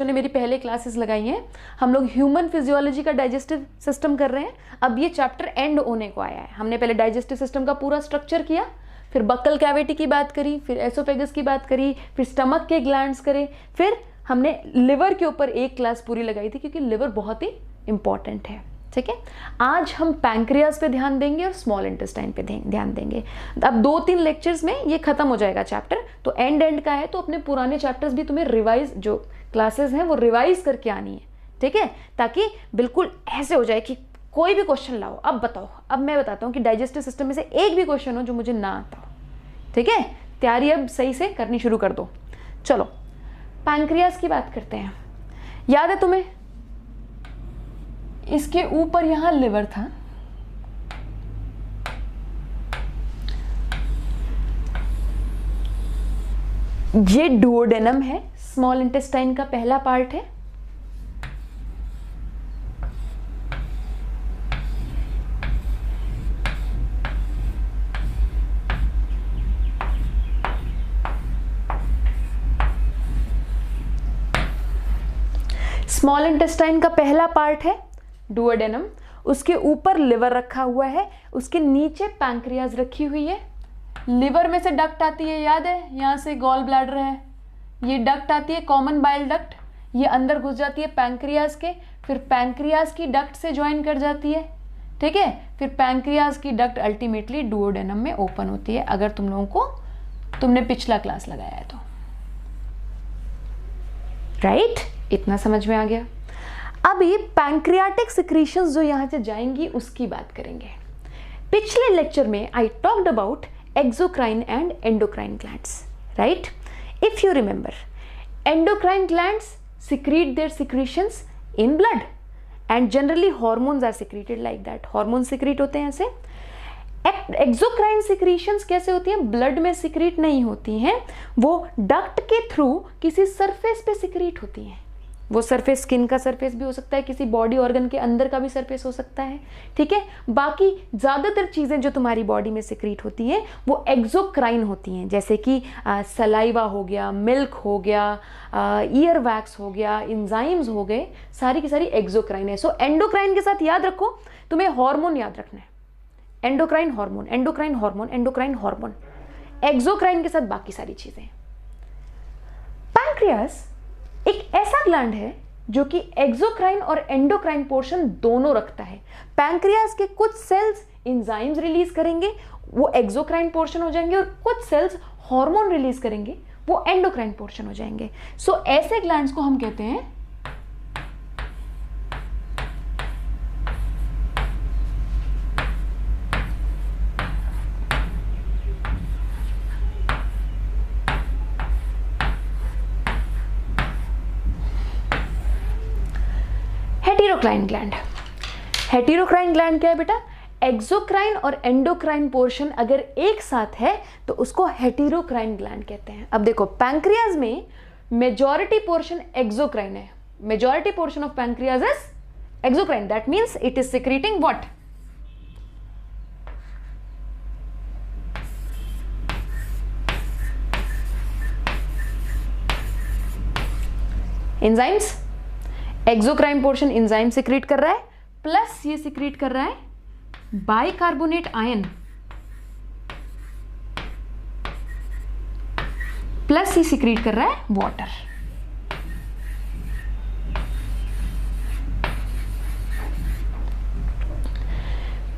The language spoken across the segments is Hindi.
ने मेरी पहले क्लासेस लगाई हैं, हम लोग ह्यूमन फिजियोलॉजी का डाइजेस्टिव सिस्टम कर रहे हैं। अब ये चैप्टर एंड होने को आया है। हमने पहले डाइजेस्टिव सिस्टम का पूरा स्ट्रक्चर किया, फिर बक्कल कैविटी की बात करी, फिर एसोफेगस की बात करी, फिर स्टमक के ग्लैंड्स करे, फिर हमने लिवर के ऊपर एक क्लास पूरी लगाई थी क्योंकि लिवर बहुत ही इंपॉर्टेंट है। ठीक है, आज हम पैंक्रियाज पे ध्यान देंगे और स्मॉल इंटेस्टाइन पे ध्यान देंगे। अब 2-3 लेक्चर्स में ये खत्म हो जाएगा चैप्टर, तो एंड का है, तो अपने पुराने चैप्टर्स भी तुम्हें रिवाइज, जो क्लासेस हैं वो रिवाइज करके आनी है। ठीक है, ताकि बिल्कुल ऐसे हो जाए कि कोई भी क्वेश्चन लाओ, अब बताओ, अब मैं बताता हूँ कि डाइजेस्टिव सिस्टम में से एक भी क्वेश्चन हो जो मुझे ना आता हो। ठीक है, तैयारी अब सही से करनी शुरू कर दो। चलो पैंक्रियाज की बात करते हैं। याद है तुम्हें, इसके ऊपर यहां लिवर था, ये डुओडेनम है, स्मॉल इंटेस्टाइन का पहला पार्ट है। स्मॉल इंटेस्टाइन का पहला पार्ट है डुओडेनम, उसके ऊपर लिवर रखा हुआ है, उसके नीचे पैंक्रियाज रखी हुई है। लिवर में से डक्ट आती है, याद है, यहां से गॉल ब्लैडर है, ये डक्ट आती है कॉमन बाइल डक्ट, ये अंदर घुस जाती है पैंक्रियाज के, फिर पैंक्रियाज की डक्ट से ज्वाइन कर जाती है। ठीक है, फिर पैंक्रियाज की डक्ट अल्टीमेटली डुओडेनम में ओपन होती है, अगर तुमने पिछला क्लास लगाया है तो। राइट, इतना समझ में आ गया। अभी पैंक्रियाटिक सिक्रीशंस जो यहां से जाएंगी उसकी बात करेंगे। पिछले लेक्चर में I talked about exocrine and endocrine glands, right? If you remember, endocrine glands secrete their secretions in blood and generally hormones are secreted like that. Hormones secrete होते हैं ऐसे। एक्सोक्राइन सिक्रीशंस कैसे होती हैं? ब्लड में सिक्रीट नहीं होती हैं, वो डक्ट के थ्रू किसी सरफेस पे सिक्रीट होती हैं। वो सरफेस स्किन का सरफेस भी हो सकता है, किसी बॉडी ऑर्गन के अंदर का भी सरफेस हो सकता है। ठीक है, बाकी ज़्यादातर चीज़ें जो तुम्हारी बॉडी में सिक्रीट होती हैं वो एक्सोक्राइन होती हैं, जैसे कि सलाइवा हो गया, मिल्क हो गया, ईयर वैक्स हो गया, इंजाइम्स हो गए, सारी की सारी एक्सोक्राइन है। सो एंडोक्राइन के साथ याद रखो, तुम्हें हार्मोन याद रखना है, endocrine hormone, endocrine hormone, endocrine hormone, exocrine के साथ बाकी सारी चीज़ें। पैंक्रियास एक ऐसा ग्लैंड है जो कि एक्सोक्राइन और एंडोक्राइन पोर्शन दोनों रखता है। पैंक्रियास के कुछ सेल्स एंजाइम्स रिलीज करेंगे, वो एक्सोक्राइन पोर्शन हो जाएंगे, और कुछ सेल्स हार्मोन रिलीज करेंगे, वो एंडोक्राइन पोर्शन हो जाएंगे। सो ऐसे ग्लैंड्स को हम कहते हैं हेटेरोक्राइन ग्लैंड। हेटेरोक्राइन ग्लैंड क्या है बेटा? एक्सोक्राइन और एंडोक्राइन पोर्शन अगर एक साथ है तो उसको हेटेरोक्राइन ग्लैंड कहते हैं। अब देखो, पैंक्रियाज में मेजॉरिटी पोर्शन एक्सोक्राइन है, majority portion of pancreas is exocrine, that means it is secreting what? Enzymes. Exocrine portion enzyme secrete कर रहा है, प्लस ये सिक्रीट कर रहा है बाइकार्बोनेट आयन, प्लस ये सिक्रीट कर रहा है वाटर।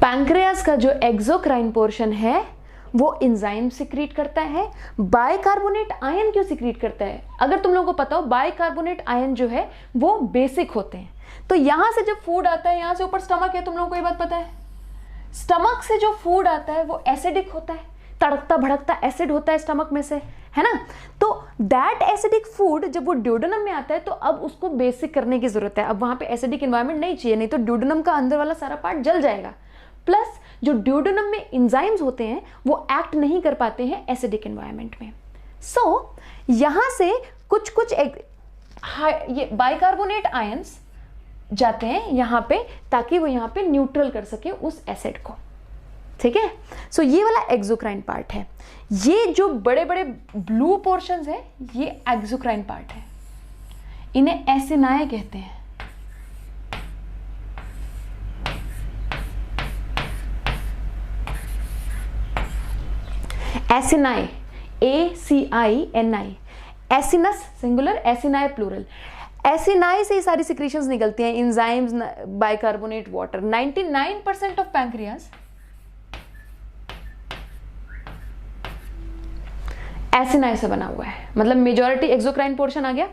पैंक्रियास का जो एक्सोक्राइन पोर्शन है वो एंजाइम सिक्रीट करता है। बाइकार्बोनेट आयन क्यों सिक्रीट करता है? अगर तुम लोगों को पता हो, बाइकार्बोनेट आयन जो है वो बेसिक होते हैं। तो यहां से जब फूड आता है, यहां से ऊपर स्टमक है, तुम लोगों को ये बात पता है, स्टमक से जो फूड आता है वो एसिडिक होता है, तड़कता भड़कता एसिड होता है स्टमक में से, है ना? तो दैट एसिडिक फूड जब वो ड्यूडेनम में आता है तो अब उसको बेसिक करने की जरूरत है। अब वहां पे एसिडिक एनवायरमेंट नहीं चाहिए, नहीं तो ड्यूडेनम का अंदर वाला सारा पार्ट जल जाएगा। प्लस जो ड्यूडेनम में एंजाइम्स होते हैं वो एक्ट नहीं कर पाते हैं एसिडिक एनवायरनमेंट में। सो यहां से कुछ ये बाइकार्बोनेट आयंस जाते हैं यहां पे, ताकि वो यहां पे न्यूट्रल कर सके उस एसिड को। ठीक है, सो ये वाला एक्सोक्राइन पार्ट है। ये जो बड़े बड़े ब्लू पोर्शंस है ये एक्सोक्राइन पार्ट है। इन्हें एसिनाए कहते हैं। Acinae, ACINI, acinus singular, acinae plural. Acinae से ही सारी सिक्रीशंस निकलती हैं, enzymes, bicarbonate, water. 99% of pancreas acinae से बना हुआ है, मतलब मेजॉरिटी एक्सोक्राइन पोर्शन आ गया।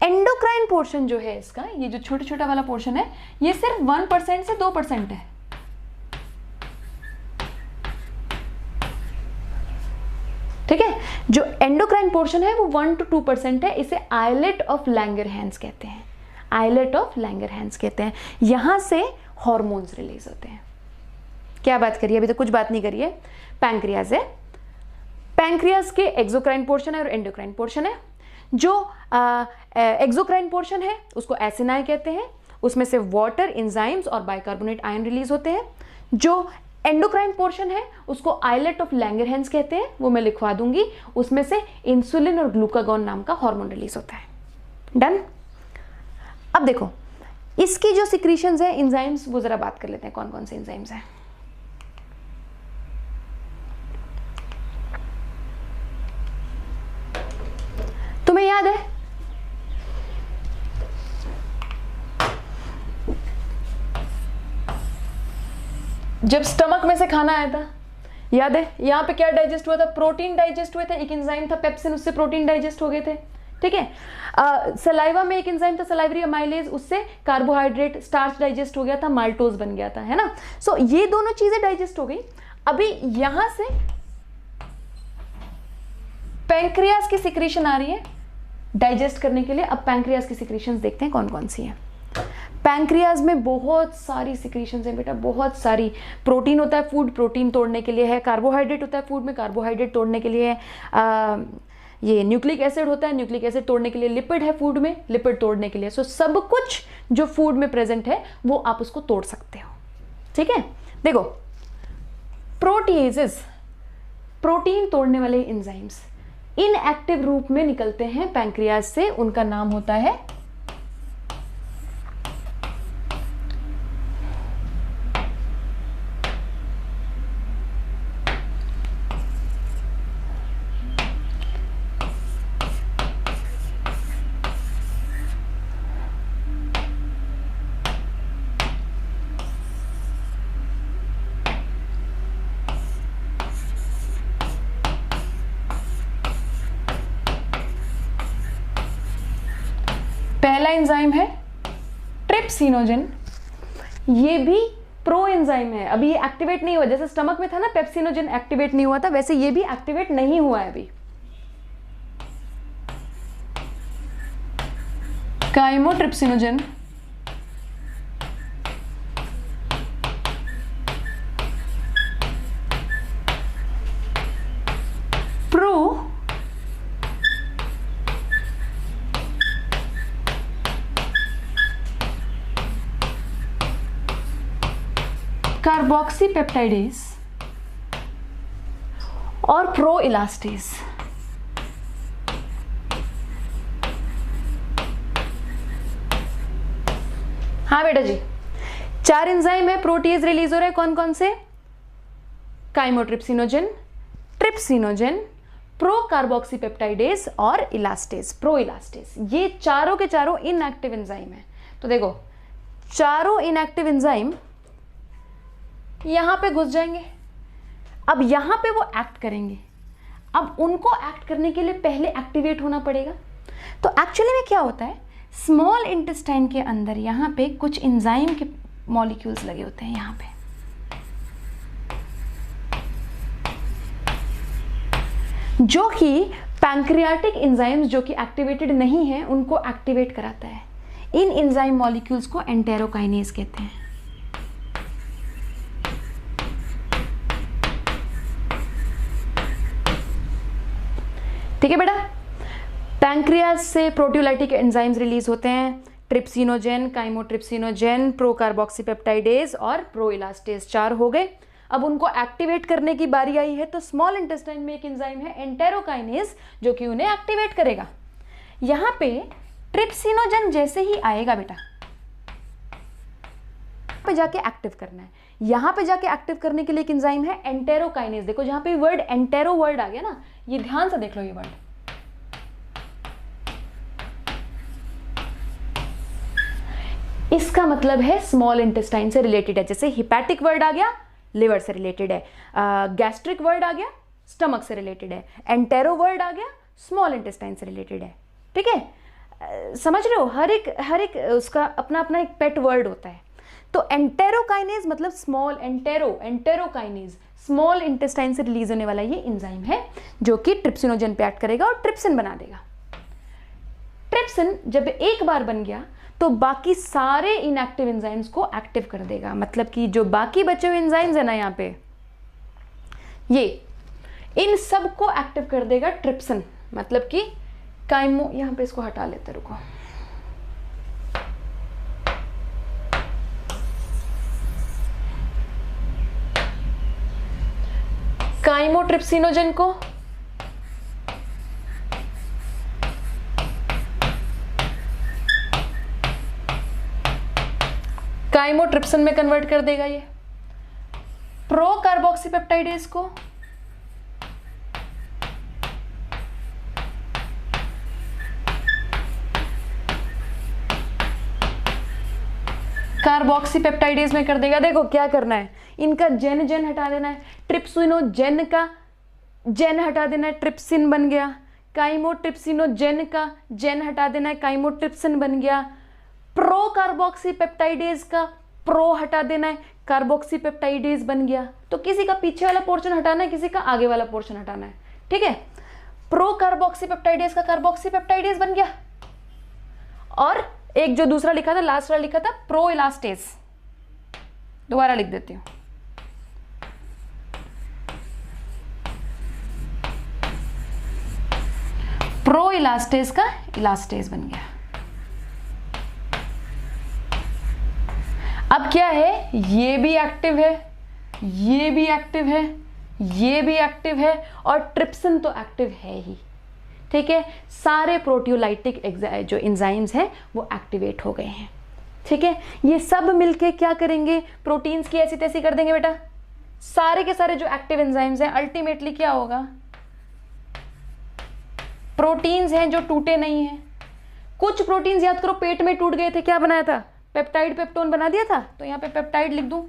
एंडोक्राइन पोर्शन जो है इसका, ये जो छोटा छोटा वाला पोर्शन है, ये सिर्फ 1% से 2% है। ठीक है, जो एंडोक्राइन पोर्शन है वो 1 to 2% है। इसे आइलेट ऑफ लैंगरहैंस कहते हैं, आइलेट ऑफ लैंगरहैंस कहते हैं। यहां से हॉर्मोन्स रिलीज होते हैं। क्या बात करिए, अभी तो कुछ बात नहीं करिए। पैंक्रियाज है, पैंक्रियाज के एक्सोक्राइन पोर्शन है और एंडोक्राइन पोर्शन है। जो एक्सोक्राइन पोर्शन है उसको एसिनाए कहते हैं, उसमें से वाटर, एंजाइम्स और बाइकार्बोनेट आयन रिलीज होते हैं। जो एंडोक्राइन पोर्शन है उसको आइलेट ऑफ लैंगरहैंस कहते हैं, वो मैं लिखवा दूंगी। उसमें से इंसुलिन और ग्लूकागॉन नाम का हार्मोन रिलीज होता है। डन। अब देखो इसकी जो सिक्रीशंस है एंजाइम्स, वो जरा बात कर लेते हैं कौन कौन से एंजाइम्स हैं। तुम्हें याद है जब स्टमक में से खाना आया था, याद है यहाँ पे क्या डाइजेस्ट हुआ था? प्रोटीन डाइजेस्ट हुए थे। एक एंजाइम था पेप्सिन, उससे प्रोटीन डाइजेस्ट हो गए थे। ठीक है। सलाइवा में एक एंजाइम था सलाइवरी अमाइलेज, उससे कार्बोहाइड्रेट स्टार्च डाइजेस्ट हो गया था, माल्टोज बन गया था, है ना। सो ये दोनों चीजें डाइजेस्ट हो गई। अभी यहां से पैंक्रियाज की सिक्रीशन आ रही है डाइजेस्ट करने के लिए। अब पैंक्रियाज की सिक्रीशंस देखते हैं कौन कौन सी हैं। पैंक्रियाज में बहुत सारी सिक्रीशंस हैं बेटा, बहुत सारी। प्रोटीन होता है फूड, प्रोटीन तोड़ने के लिए है। कार्बोहाइड्रेट होता है फूड में, कार्बोहाइड्रेट तोड़ने के लिए है। ये न्यूक्लिक एसिड होता है, न्यूक्लिक एसिड तोड़ने के लिए। लिपिड है फूड में, लिपिड तोड़ने के लिए। सो सब कुछ जो फूड में प्रेजेंट है वो आप उसको तोड़ सकते हो। ठीक है, देखो प्रोटीएजेस, प्रोटीन तोड़ने वाले एंजाइम्स इनएक्टिव रूप में निकलते हैं पैंक्रियाज से। उनका नाम होता है पहला एंजाइम है ट्रिप्सिनोजेन। ये भी प्रो एंजाइम है, अभी ये एक्टिवेट नहीं हुआ। जैसे स्टमक में था ना पेप्सिनोजेन एक्टिवेट नहीं हुआ था, वैसे ये भी एक्टिवेट नहीं हुआ है अभी। काइमोट्रिप्सिनोजेन, प्रो कार्बोक्सीपेप्टाइडेज और प्रो इलास्टेज। हाँ बेटा जी, 4 एंजाइम है, प्रोटीज रिलीज हो रहे हैं। कौन कौन से? काइमोट्रिप्सिनोजेन, ट्रिप्सिनोजेन, प्रो कार्बोक्सीपेप्टाइडेज और इलास्टेज, प्रो इलास्टेज। ये चारों के चारों इनएक्टिव एंजाइम है। तो देखो चारों इनएक्टिव एंजाइम यहां पे घुस जाएंगे। अब यहां पे वो एक्ट करेंगे। अब उनको एक्ट करने के लिए पहले एक्टिवेट होना पड़ेगा। तो एक्चुअली में क्या होता है, स्मॉल इंटेस्टाइन के अंदर यहाँ पे कुछ एंजाइम के मॉलिक्यूल्स लगे होते हैं यहाँ पे, जो कि पैंक्रियाटिक एंजाइम्स जो कि एक्टिवेटेड नहीं है उनको एक्टिवेट कराता है। इन एंजाइम मॉलिक्यूल्स को एंटेरोकाइनेज कहते हैं। ठीक है बेटा, पैंक्रियाज से प्रोटियोलाइटिक एंजाइम्स रिलीज होते हैं। ट्रिप्सिनोजेन, काइमोट्रिप्सिनोजेन, प्रो कार्बोक्सीपेप्टाइडेज और प्रो इलास्टेज, 4 हो गए। अब उनको एक्टिवेट करने की बारी आई है। तो स्मॉल इंटेस्टाइन में एक एंजाइम है एंटेरोकाइनेज जो कि उन्हें एक्टिवेट करेगा। यहाँ पे ट्रिप्सिनोजन जैसे ही आएगा बेटा पे जाके एक्टिव करना है। यहां पे जाके एक्टिव करने के लिए एक एंजाइम है एंटेरोकाइनेज। देखो जहां पे वर्ड एंटेरो वर्ड आ गया ना, ये ध्यान से देख लो, ये वर्ड इसका मतलब है स्मॉल इंटेस्टाइन से रिलेटेड है। जैसे हिपैटिक वर्ड आ गया, लिवर से रिलेटेड है। गैस्ट्रिक वर्ड आ गया, स्टमक से रिलेटेड है। एंटेरो वर्ड आ गया, स्मॉल इंटेस्टाइन से रिलेटेड है। ठीक है, समझ रहे हो? हर एक उसका अपना अपना एक पेट वर्ड होता है। तो एंटेरोकाइनेज मतलब स्मॉल एंटेरोकाइनेज स्मॉल इंटेस्टाइन से रिलीज होने वाला ये एंजाइम है जो कि ट्रिप्सिनोजन पे एक्ट करेगा और ट्रिप्सिन बना देगा। ट्रिप्सिन जब एक बार बन गया तो बाकी सारे इनएक्टिव एंजाइम्स को एक्टिव कर देगा। मतलब कि जो बाकी बचे हुए एंजाइम्स है ना यहाँ पे, ये इन सब को एक्टिव कर देगा ट्रिप्सिन। मतलब कि काइमो, यहाँ पे इसको हटा लेते, रुको, काइमोट्रिप्सिनोजन को काइमोट्रिप्सिन में कन्वर्ट कर देगा ये। प्रो कार्बोक्सीपेप्टाइडेज को कार्बोक्सीपेप्टाइडेज में कर देगा। देखो क्या करना है, इनका जेन हटा देना है। ट्रिप्सिनोजेन का जेन हटा देना है, ट्रिप्सिन बन गया। काइमोट्रिप्सिनोजेन का जेन हटा देना है, काइमोट्रिप्सिन बन गया। प्रो कार्बोक्सीपेप्टाइडेज का प्रो हटा देना है, कार्बोक्सीपेप्टाइडेज बन गया। तो किसी का पीछे वाला पोर्शन हटाना है, किसी का आगे वाला पोर्शन हटाना है। ठीक है, प्रो कार्बोक्सीपेप्टाइडेज का कार्बोक्सीपेप्टाइडेज बन गया। और एक जो दूसरा लिखा था, लास्ट वाला लिखा था प्रो इलास्टेज, दोबारा लिख देती हूं। प्रो इलास्टेज का इलास्टेज बन गया। अब क्या है, ये भी एक्टिव है, ये भी एक्टिव है, ये भी एक्टिव है और ट्रिप्सिन तो एक्टिव है ही। ठीक है, सारे प्रोटियोलाइटिक जो एंजाइम्स हैं वो एक्टिवेट हो गए हैं। ठीक है, ये सब मिलके क्या करेंगे, प्रोटीन्स की ऐसी तैसी कर देंगे बेटा। सारे के सारे जो एक्टिव एंजाइम्स हैं अल्टीमेटली क्या होगा, प्रोटीन्स हैं जो टूटे नहीं हैं। कुछ प्रोटीन्स याद करो पेट में टूट गए थे, क्या बनाया था, पेप्टाइड पेप्टोन बना दिया था। तो यहां पे पेप्टाइड लिख दूं।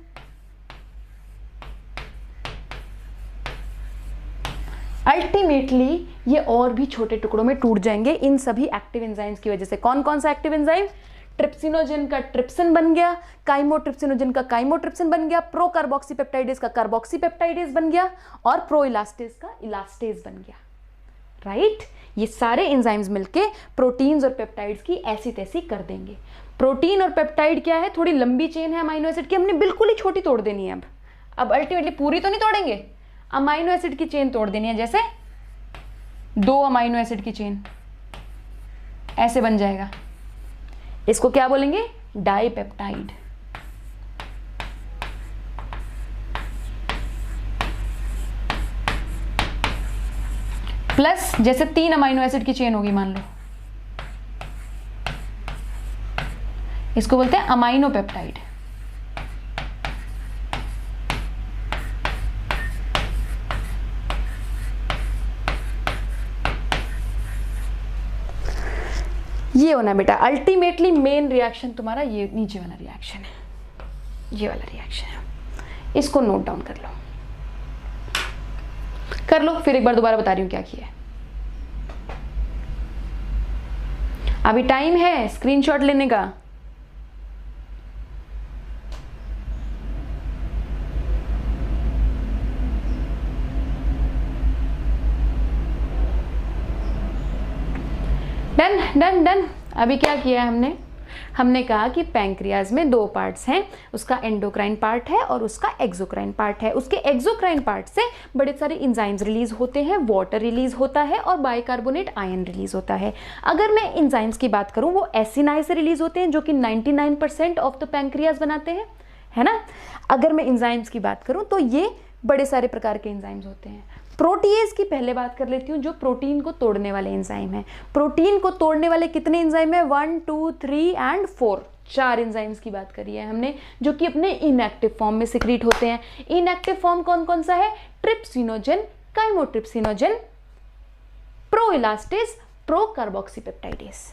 अल्टीमेटली ये और भी छोटे टुकड़ों में टूट जाएंगे इन सभी एक्टिव एंजाइम्स की वजह से। कौन कौन सा एक्टिव एंजाइम, ट्रिप्सिनोजन का ट्रिप्सिन बन गया, काइमोट्रिप्सिनोजन का काइमोट्रिप्सिन बन गया, प्रो कार्बोक्सीपेप्टाइडेज का कार्बोक्सीपेप्टाइडेज बन गया और प्रो इलास्टेज का इलास्टेज बन गया। राइट, ये सारे एंजाइम्स मिलके प्रोटीन्स और पेप्टाइड्स की ऐसी तैसी कर देंगे। प्रोटीन और पेप्टाइड क्या है, थोड़ी लंबी चेन है अमाइनो एसिड की, हमने बिल्कुल ही छोटी तोड़ देनी है। अब अल्टीमेटली पूरी तो नहीं तोड़ेंगे, अमाइनो एसिड की चेन तोड़ देनी है। जैसे 2 अमाइनो एसिड की चेन ऐसे बन जाएगा। इसको क्या बोलेंगे, डाइपेप्टाइड। प्लस जैसे 3 अमाइनो एसिड की चेन होगी मान लो, इसको बोलते हैं अमाइनो पेप्टाइड। ये होना बेटा, अल्टीमेटली मेन रिएक्शन तुम्हारा ये नीचे वाला रिएक्शन है, ये वाला रिएक्शन है। इसको नोट डाउन कर लो, फिर एक बार दोबारा बता रही हूं क्या किया है। अभी टाइम है स्क्रीनशॉट लेने का। डन। अभी क्या किया है हमने कहा कि पैंक्रियाज में 2 पार्ट्स हैं, उसका एंडोक्राइन पार्ट है और उसका एक्सोक्राइन पार्ट है। उसके एक्सोक्राइन पार्ट से बड़े सारे एंजाइम्स रिलीज होते हैं, वाटर रिलीज होता है और बाइकार्बोनेट आयन रिलीज होता है। अगर मैं एंजाइम्स की बात करूं, वो एसिनाई से रिलीज होते हैं जो कि 99% ऑफ द पैंक्रियाज बनाते हैं, है ना। अगर मैं एंजाइम्स की बात करूं तो ये बड़े सारे प्रकार के एंजाइम्स होते हैं। प्रोटीएज की पहले बात कर लेती हूँ, जो प्रोटीन को तोड़ने वाले एंजाइम है। प्रोटीन को तोड़ने वाले कितने एंजाइम है? 1, 2, 3 एंड 4, 4 एंजाइम्स की बात करी है हमने, जो कि अपने इनएक्टिव फॉर्म में सिक्रीट होते हैं। इनएक्टिव फॉर्म कौन कौन सा है? ट्रिप्सिनोजन, काइमोट्रिप्सिनोजन, प्रोइलास्टेज, प्रोकार्बोक्सीपेप्टाइडेज,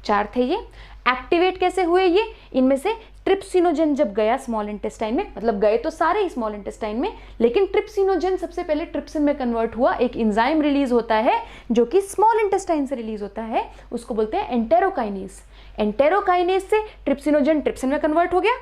4 थे ये। एक्टिवेट कैसे हुए ये? इनमें से ट्रिप्सिनोजन जब गया स्मॉल इंटेस्टाइन में, मतलब गए तो सारे ही स्मॉल इंटेस्टाइन में, लेकिन ट्रिप्सिनोजन सबसे पहले ट्रिप्सिन में कन्वर्ट हुआ। एक एंजाइम रिलीज होता है जो कि स्मॉल इंटेस्टाइन से रिलीज होता है, उसको बोलते हैं एंटेरोकाइनेज। एंटेरोकाइनेज से ट्रिप्सिनोजन ट्रिप्सिन में कन्वर्ट हो गया।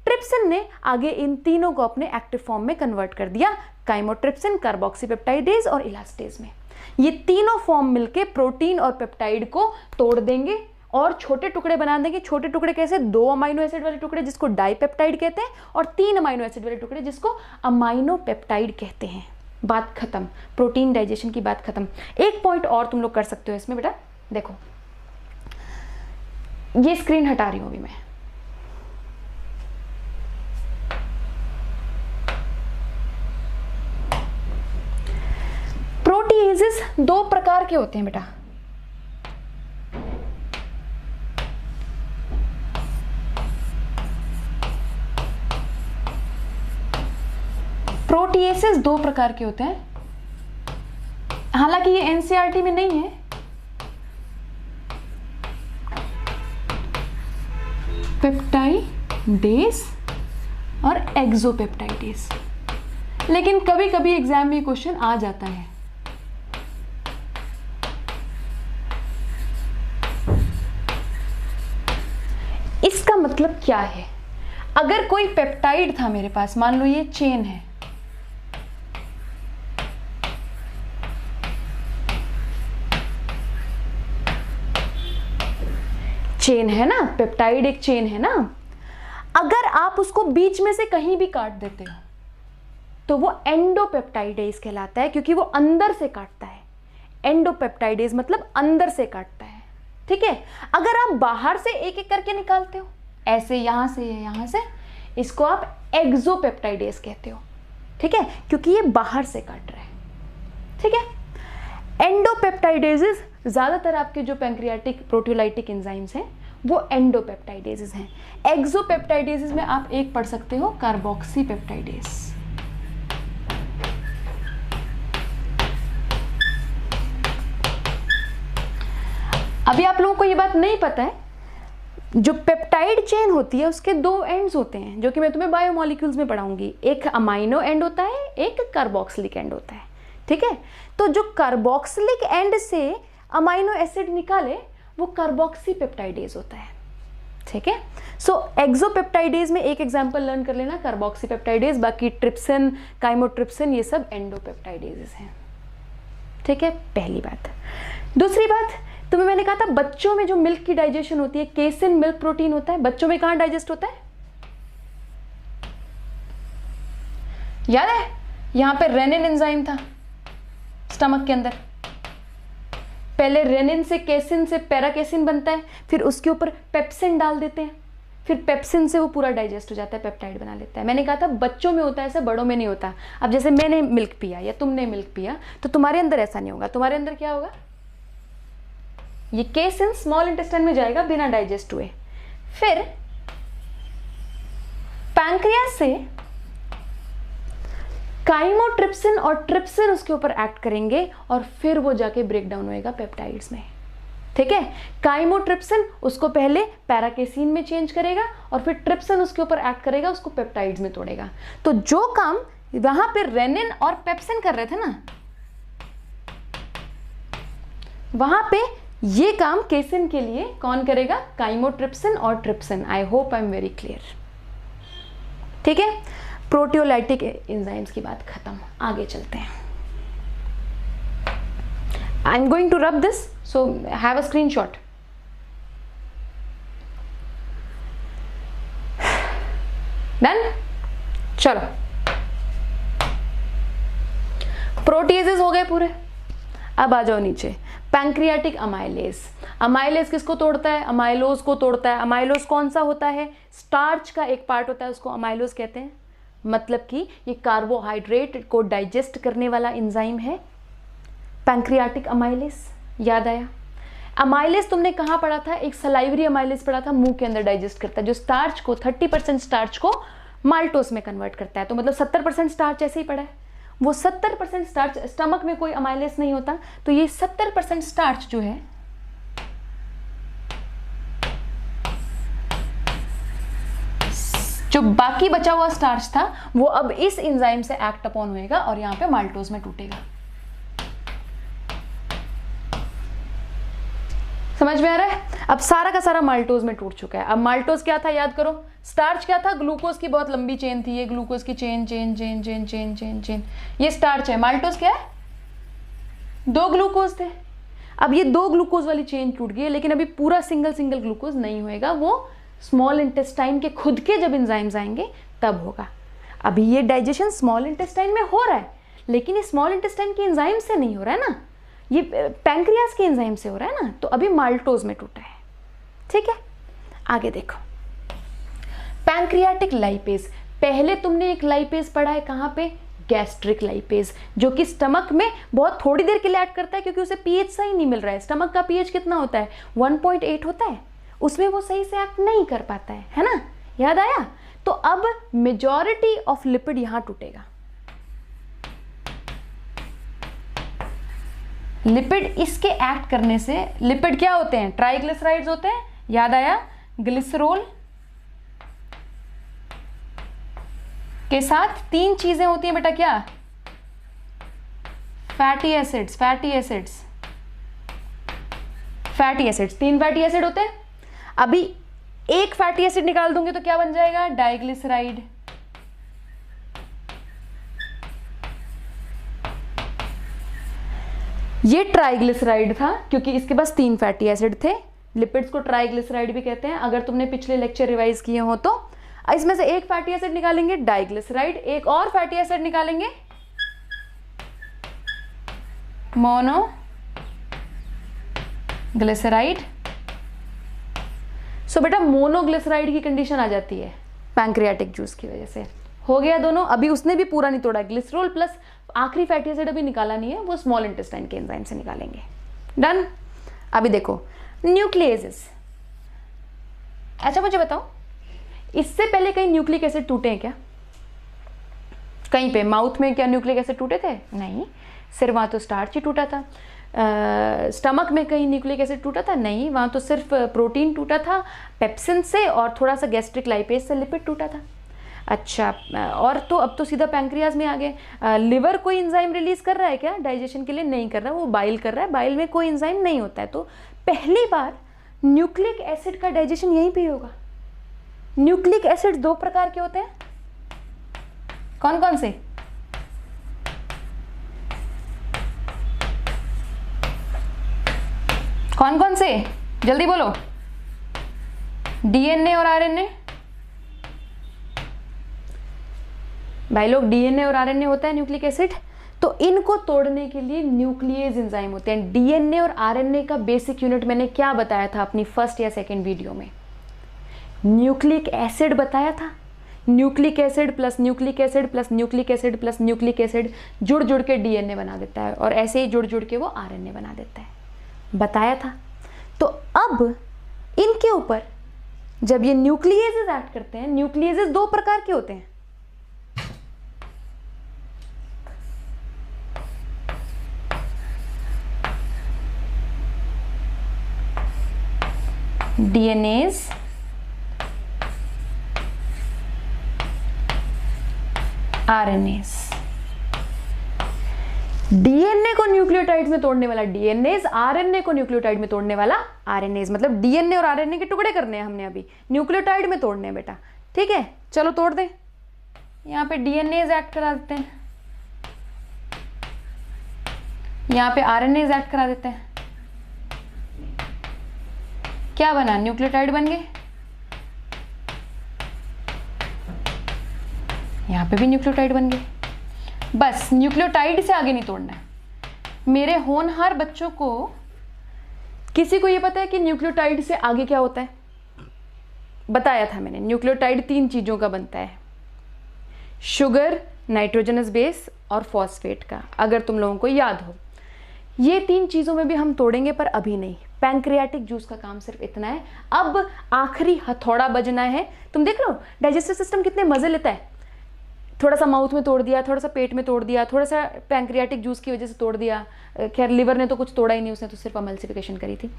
ट्रिप्सिन ने आगे इन तीनों को अपने एक्टिव फॉर्म में कन्वर्ट कर दिया, काइमोट्रिप्सिन, कार्बोक्सीपेप्टाइडेज और इलास्टेज में। ये तीनों फॉर्म मिलके प्रोटीन और पेप्टाइड को तोड़ देंगे और छोटे टुकड़े बना देंगे। छोटे टुकड़े कैसे? 2 अमाइनो एसिड वाले टुकड़े जिसको डाइपेप्टाइड कहते हैं, और 3 अमाइनो एसिड वाले टुकड़े जिसको अमाइनो पेप्टाइड कहते हैं। बात खत्म, प्रोटीन डाइजेशन की बात खत्म। एक पॉइंट और तुम लोग कर सकते हो इसमें बेटा, देखो ये स्क्रीन हटा रही हूं अभी मैं। प्रोटीएजेस 2 प्रकार के होते हैं बेटा। प्रोटीएसेस 2 प्रकार के होते हैं, हालांकि ये एनसीईआरटी में नहीं है। पेप्टाइडेज और एक्सोपेप्टाइडेज, लेकिन कभी कभी एग्जाम में क्वेश्चन आ जाता है। इसका मतलब क्या है? अगर कोई पेप्टाइड था मेरे पास, मान लो ये चेन है, चेन है ना, पेप्टाइड एक चेन है ना, अगर आप उसको बीच में से कहीं भी काट देते हो तो वो एंडोपेप्टाइडेज कहलाता है, क्योंकि वो अंदर से काटता है। एंडोपेप्टाइडेज मतलब अंदर से काटता है, ठीक है। अगर आप बाहर से एक एक करके निकालते हो, ऐसे यहां से या यहां से, इसको आप एक्सोपेप्टाइडेज कहते हो, ठीक है, क्योंकि ये बाहर से काट रहा है, ठीक है। एंडोपेप्टाइडेजेस ज्यादातर आपके जो पैंक्रियाटिक प्रोटियोलाइटिक एंजाइम्स हैं वो एंडोपेप्टाइडेजेस हैं। एक्सोपेप्टाइडेजेस में आप एक पढ़ सकते हो, कार्बोक्सीपेप्टाइडेज। अभी आप लोगों को ये बात नहीं पता है, जो पेप्टाइड चेन होती है उसके 2 एंड्स होते हैं, जो कि मैं तुम्हें बायोमोलिक्यूल्स में पढ़ाऊंगी। एक अमाइनो एंड होता है, एक कार्बोक्सिलिक एंड होता है, ठीक है। तो जो कार्बोक्सिलिक एंड से अमाइनो एसिड निकाले वो कार्बोक्सीपेप्टाइडेज होता है, ठीक है। सो एक्सोपेप्टाइडेज में एक एग्जांपल लर्न कर लेना, कार्बोक्सीपेप्टाइडेज। बाकी ट्रिप्सिन, काइमोट्रिप्सिन, ये सब एंडोपेप्टाइडेज हैं, ठीक है, पहली बात। दूसरी बात, तुम्हें मैंने कहा था बच्चों में जो मिल्क की डाइजेशन होती है, केसिन मिल्क प्रोटीन होता है, बच्चों में कहां डाइजेस्ट होता है? याद है, यहां पे रेनिन एंजाइम था स्टमक के अंदर। पहले रेनिन से, केसिन से पैराकेसिन बनता है, फिर उसके ऊपर पेप्सिन डाल देते हैं, फिर पेप्सिन से वो पूरा डाइजेस्ट हो जाता है, पेप्टाइड बना लेता है। मैंने कहा था बच्चों में होता है, ऐसा बड़ों में नहीं होता। अब जैसे मैंने मिल्क पिया या तुमने मिल्क पिया, तो तुम्हारे अंदर ऐसा नहीं होगा। तुम्हारे अंदर क्या होगा? ये केसिन स्मॉल इंटेस्टाइन में जाएगा बिना डाइजेस्ट हुए, फिर पैंक्रियास से काइमोट्रिप्सिन और ट्रिप्सिन उसके ऊपर एक्ट करेंगे और फिर वो जाके ब्रेक डाउन होएगा पेप्टाइड्स में, ठीक है। काइमोट्रिप्सिन उसको पहले पैराकेसिन में चेंज करेगा और फिर ट्रिप्सिन उसके ऊपर एक्ट करेगा, उसको पेप्टाइड्स में तोड़ेगा। तो जो काम वहां पे रेनिन और पेप्सिन कर रहे थे ना, वहां पे ये काम केसिन के लिए कौन करेगा? काइमोट्रिप्सिन और trypsin. I hope I am very clear, ठीक है। प्रोटियोलाइटिक एंजाइम्स की बात खत्म, आगे चलते हैं। I am going to rub this, so have a screenshot. Done, चलो प्रोटीएजेस हो गए पूरे। अब आ जाओ नीचे, पैंक्रियाटिक अमाइलेज। अमाइलेज किसको तोड़ता है? अमाइलोज को तोड़ता है। अमाइलोज कौन सा होता है? स्टार्च का एक पार्ट होता है, उसको अमाइलोज कहते हैं। मतलब कि ये कार्बोहाइड्रेट को डाइजेस्ट करने वाला एंजाइम है, पैंक्रियाटिक अमाइलेस, याद आया? अमाइलेस तुमने कहाँ पढ़ा था? एक सलाइवरी अमाइलेस पढ़ा था, मुंह के अंदर डाइजेस्ट करता है, जो स्टार्च को 30% स्टार्च को माल्टोस में कन्वर्ट करता है। तो मतलब 70% स्टार्च ऐसे ही पड़ा है, वो 70% स्टार्च, स्टमक में कोई अमाइलेस नहीं होता, तो ये 70% स्टार्च जो है जो बाकी बचा हुआ स्टार्च था वो अब इस एंजाइम से एक्ट अपॉन होएगा और यहां पे माल्टोज में टूटेगा। समझ में आ रहा है? अब सारा का सारा माल्टोज में टूट चुका है। अब माल्टोज क्या था याद करो, स्टार्च क्या था? ग्लूकोज की बहुत लंबी चेन थी, ये ग्लूकोज की chain chain chain chain chain chain chain, ये स्टार्च है। माल्टोज क्या है? 2 ग्लूकोज थे। अब ये 2 ग्लूकोज वाली चेन टूट गई है, लेकिन अभी पूरा सिंगल सिंगल ग्लूकोज नहीं होएगा, वो स्मॉल इंटेस्टाइन के खुद के जब एंजाइम्स आएंगे तब होगा। अभी ये डाइजेशन स्मॉल इंटेस्टाइन में हो रहा है, लेकिन ये स्मॉल इंटेस्टाइन के एंजाइम से नहीं हो रहा है ना, ये पैंक्रियास के एंजाइम से हो रहा है ना, तो अभी माल्टोज में टूटा है। ठीक है, आगे देखो। पैंक्रियाटिक लाइपेज, पहले तुमने एक लाइपेज पढ़ा है कहाँ पे? गैस्ट्रिक लाइपेज, जो कि स्टमक में बहुत थोड़ी देर के लिए एक्ट करता है, क्योंकि उसे पीएच सही नहीं मिल रहा है। स्टमक का पीएच कितना होता है? 1.8 होता है, उसमें वो सही से एक्ट नहीं कर पाता है ना? याद आया? तो अब मेजॉरिटी ऑफ लिपिड यहां टूटेगा। लिपिड इसके एक्ट करने से, लिपिड क्या होते हैं? ट्राइग्लिसराइड्स होते हैं, याद आया? ग्लिसरॉल के साथ 3 चीजें होती हैं बेटा, क्या? Fatty acids, fatty acids, fatty acids, 3 fatty acid होते हैं। अभी एक फैटी एसिड निकाल दूंगे तो क्या बन जाएगा? डाइग्लिसराइड। ये ट्राइग्लिसराइड था क्योंकि इसके पास 3 फैटी एसिड थे। लिपिड्स को ट्राइग्लिसराइड भी कहते हैं, अगर तुमने पिछले लेक्चर रिवाइज किए हो तो। इसमें से एक फैटी एसिड निकालेंगे, डाइग्लिसराइड, एक और फैटी एसिड निकालेंगे, मोनोग्लिसराइड। सो बेटा मोनोग्लिसराइड की कंडीशन आ जाती है पैंक्रियाटिक जूस की वजह से। हो गया दोनों। अभी उसने भी पूरा नहीं तोड़ा, ग्लिसरॉल प्लस आखिरी फैटी एसिड अभी निकाला नहीं है, वो स्मॉल इंटेस्टाइन के एंजाइम से निकालेंगे। डन। अभी देखो न्यूक्लियेजेस। अच्छा मुझे बताओ, इससे पहले कहीं न्यूक्लिक एसिड टूटे हैं क्या? कहीं पे माउथ में क्या न्यूक्लिक एसिड टूटे थे? नहीं, सिर्फ वहां तो स्टार्च ही टूटा था। स्टमक में कहीं न्यूक्लिक एसिड टूटा था? नहीं, वहाँ तो सिर्फ प्रोटीन टूटा था पेप्सिन से, और थोड़ा सा गैस्ट्रिक लाइपेज से लिपिड टूटा था। अच्छा, और तो अब तो सीधा पैंक्रियाज में आ गए। लिवर कोई एंजाइम रिलीज कर रहा है क्या डाइजेशन के लिए? नहीं कर रहा, वो बाइल कर रहा है, बाइल में कोई एंजाइम नहीं होता है। तो पहली बार न्यूक्लिक एसिड का डाइजेशन यहीं पे होगा। न्यूक्लिक एसिड 2 प्रकार के होते हैं, कौन कौन से? कौन कौन से? जल्दी बोलो। डीएनए और आरएनए। भाई लोग, डीएनए और आरएनए होता है न्यूक्लिक एसिड, तो इनको तोड़ने के लिए न्यूक्लियेज एंजाइम होते हैं। डीएनए और आरएनए का बेसिक यूनिट मैंने क्या बताया था अपनी फर्स्ट या सेकंड वीडियो में? न्यूक्लिक एसिड बताया था। Nucleic acid plus nucleic acid plus nucleic acid plus nucleic acid जुड़ जुड़ के डीएनए बना देता है, और ऐसे ही जुड़ जुड़ के वो आरएनए बना देता है, बताया था। तो अब इनके ऊपर जब ये न्यूक्लियेजेस एक्ट करते हैं, न्यूक्लियेजेस 2 प्रकार के होते हैं। DNAs RNase. डीएनए को न्यूक्लियोटाइड्स में तोड़ने वाला डीएनएज, आरएनए को न्यूक्लियोटाइड में तोड़ने वाला आरएनएज। मतलब डीएनए और आरएनए के टुकड़े करने हैं हमने, अभी न्यूक्लियोटाइड में तोड़ने हैं बेटा। ठीक है, चलो तोड़ दें। यहाँ पे डीएनएज एक्ट करा देते हैं, यहाँ पे आरएनएज एक्ट करा देते हैं। क्या बना? न्यूक्लियोटाइड बन गए। यहाँ पे भी न्यूक्लियोटाइड बन गए। बस न्यूक्लियोटाइड से आगे नहीं तोड़ना है। मेरे होनहार बच्चों को, किसी को ये पता है कि न्यूक्लियोटाइड से आगे क्या होता है? बताया था मैंने, न्यूक्लियोटाइड 3 चीजों का बनता है, शुगर, नाइट्रोजनस बेस और फॉस्फेट का, अगर तुम लोगों को याद हो। ये 3 चीज़ों में भी हम तोड़ेंगे पर अभी नहीं। पैंक्रियाटिक जूस का काम सिर्फ इतना है। अब आखिरी हथौड़ा बजना है। तुम देख लो डाइजेस्टिव सिस्टम कितने मजे लेता है, थोड़ा सा माउथ में तोड़ दिया, थोड़ा सा पेट में तोड़ दिया, थोड़ा सा पैंक्रियाटिक जूस की वजह से तोड़ दिया। खैर लिवर ने तो कुछ तोड़ा ही नहीं, उसने तो सिर्फ एमल्सिफिकेशन करी थी।